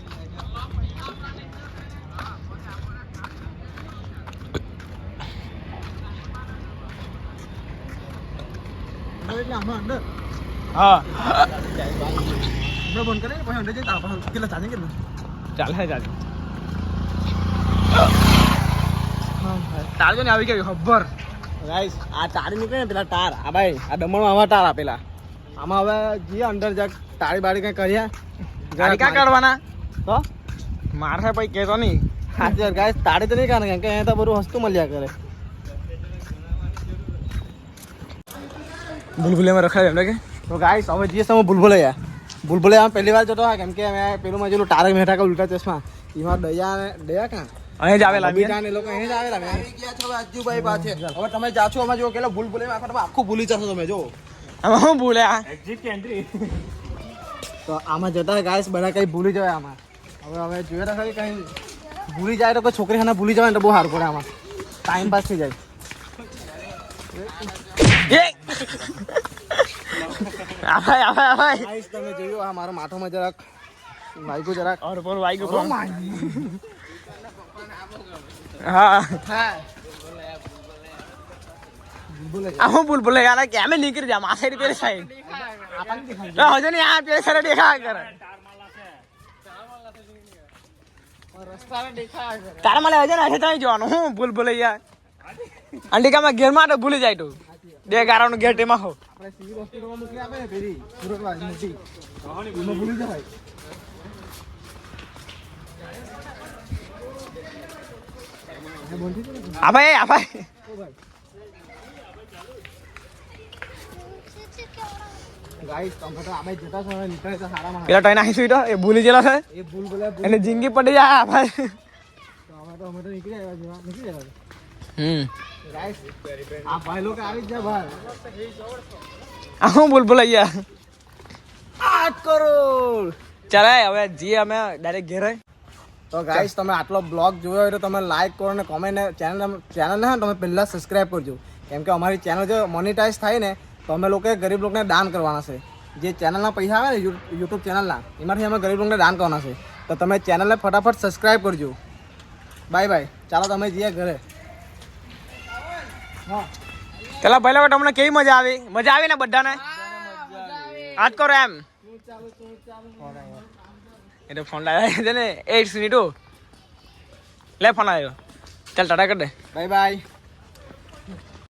એટલે આમાં અંદર હા હમણાં બંધ કરે પછી અંદર જઈ તારા પાસે કેટલા ચાલે કેટલા ચાલે ચાલે તાર જો ને આવી ગયું ખબર ગાઈસ આ તારી નીકળે ને પેલા તાર આ ભાઈ આ દમણમાં આવા તાર આપેલા આમાં હવે જઈએ અંદર જાક તાળી બાળી કઈ કર્યા ગાડી ક્યાં કાઢવાના તો માર હે પછી કેતો નહીં હાજી ગાઈસ તાળી તો નહીં કાઢે કેમ કે અહીંયા તો બધું વસ્તુ મળ્યા કરે ભૂલભુલિયામાં રખાય એમ કે તો ગાઈસ હવે જઈએ સમય ભૂલભુલૈયા પહેલી વાર જતો હા કેમ કે અમે પેલું માં જેલું તારક મહેતા કા ઉલ્ટા ચશ્મા એમાં દયા કાં અહીં જ આવેલા બી એ લોકો અહીં જ આવેલા મેં ગયા છો અજ્જુભાઈ પાસે હવે તમે જાશો અમે જો કેટલો ભૂલભુલૈયા આખા આખું ભૂલી જશો તમે જો આમાં શું ભૂલે આ એક્ઝિટ કે એન્ટ્રી તો આમાં જતા ગાઈસ બધા કઈ ભૂલી જાય આમાં હવે જોઈએ તો ખરી કઈ ભૂલી જાય તો કોઈ છોકરી હાને ભૂલી જવાય ને તો બહુ સારું પડે આમાં ટાઈમ પાસ થઈ જાય આભાઈ ગાઈસ તમે જોયું આ મારો માથામાં જરાક વાગ્યું જરાક ઓર પર વાગ્યું પણ હા આ હું ભૂલ યાર કે અમે નીકળી જા આ સાઈડ પેલી સાઈડ હજુ નહીં આ પેલી સાઈડ દેખા કરે તારા મને હજુ ને ત્યાં જવાનું હું ભૂલ યાર અંડિકામાં ઘેર માટે ભૂલી જાય તું બે ગારાનું ગેટ એમાં હો આપણે સિવિલ હોસ્પિટલમાં મોકલી આપે ને પેલી સુરતવાળી મોટી એમાં ભૂલી જાય આભાઈ ગાઈસ તમે તો આપણે જતા છો નીકળે તો સારામાં પેલા ટાઈમ આવી તો એ ભૂલી ગયેલો છે એ ભૂલ બોલે એને જિંદગી પડી જાય આભાઈ અમે તો નીકળી આવ્યા ગાઈસ આ ભાઈ લોકો આવી જ જાય બહાર આ હું ભૂલ યાર 8 કરોડ ચાલે હવે જી અમે ડાયરેક્ટ ઘેર તો ગાઈસ તમે આટલો બ્લોગ જોયો હોય તો તમે લાઈક કરો અને કોમેન્ટ ચેનલને તમે પહેલાં સબસ્ક્રાઈબ કરજો કેમ કે અમારી ચેનલ જો મોનિટાઈઝ થાય ને તો અમે લોકોએ ગરીબ લોકોને દાન કરવાના છે જે ચેનલના પૈસા આવે ને યુટ્યુબ ચેનલના એમાંથી અમે ગરીબ લોકોને દાન કરવાના છે તો તમે ચેનલને ફટાફટ સબસ્ક્રાઈબ કરજો બાય બાય ચાલો તમે જઈએ ઘરે હા પેલા ભાઈ લોકો તમને કેવી મજા આવી ને બધાને આજ કરો એમ એટલે ફોન લાવ્યા છે ને 8 મિનિટ લે ફોન આવ્યો ચાલ ટાટા કર દે બાય બાય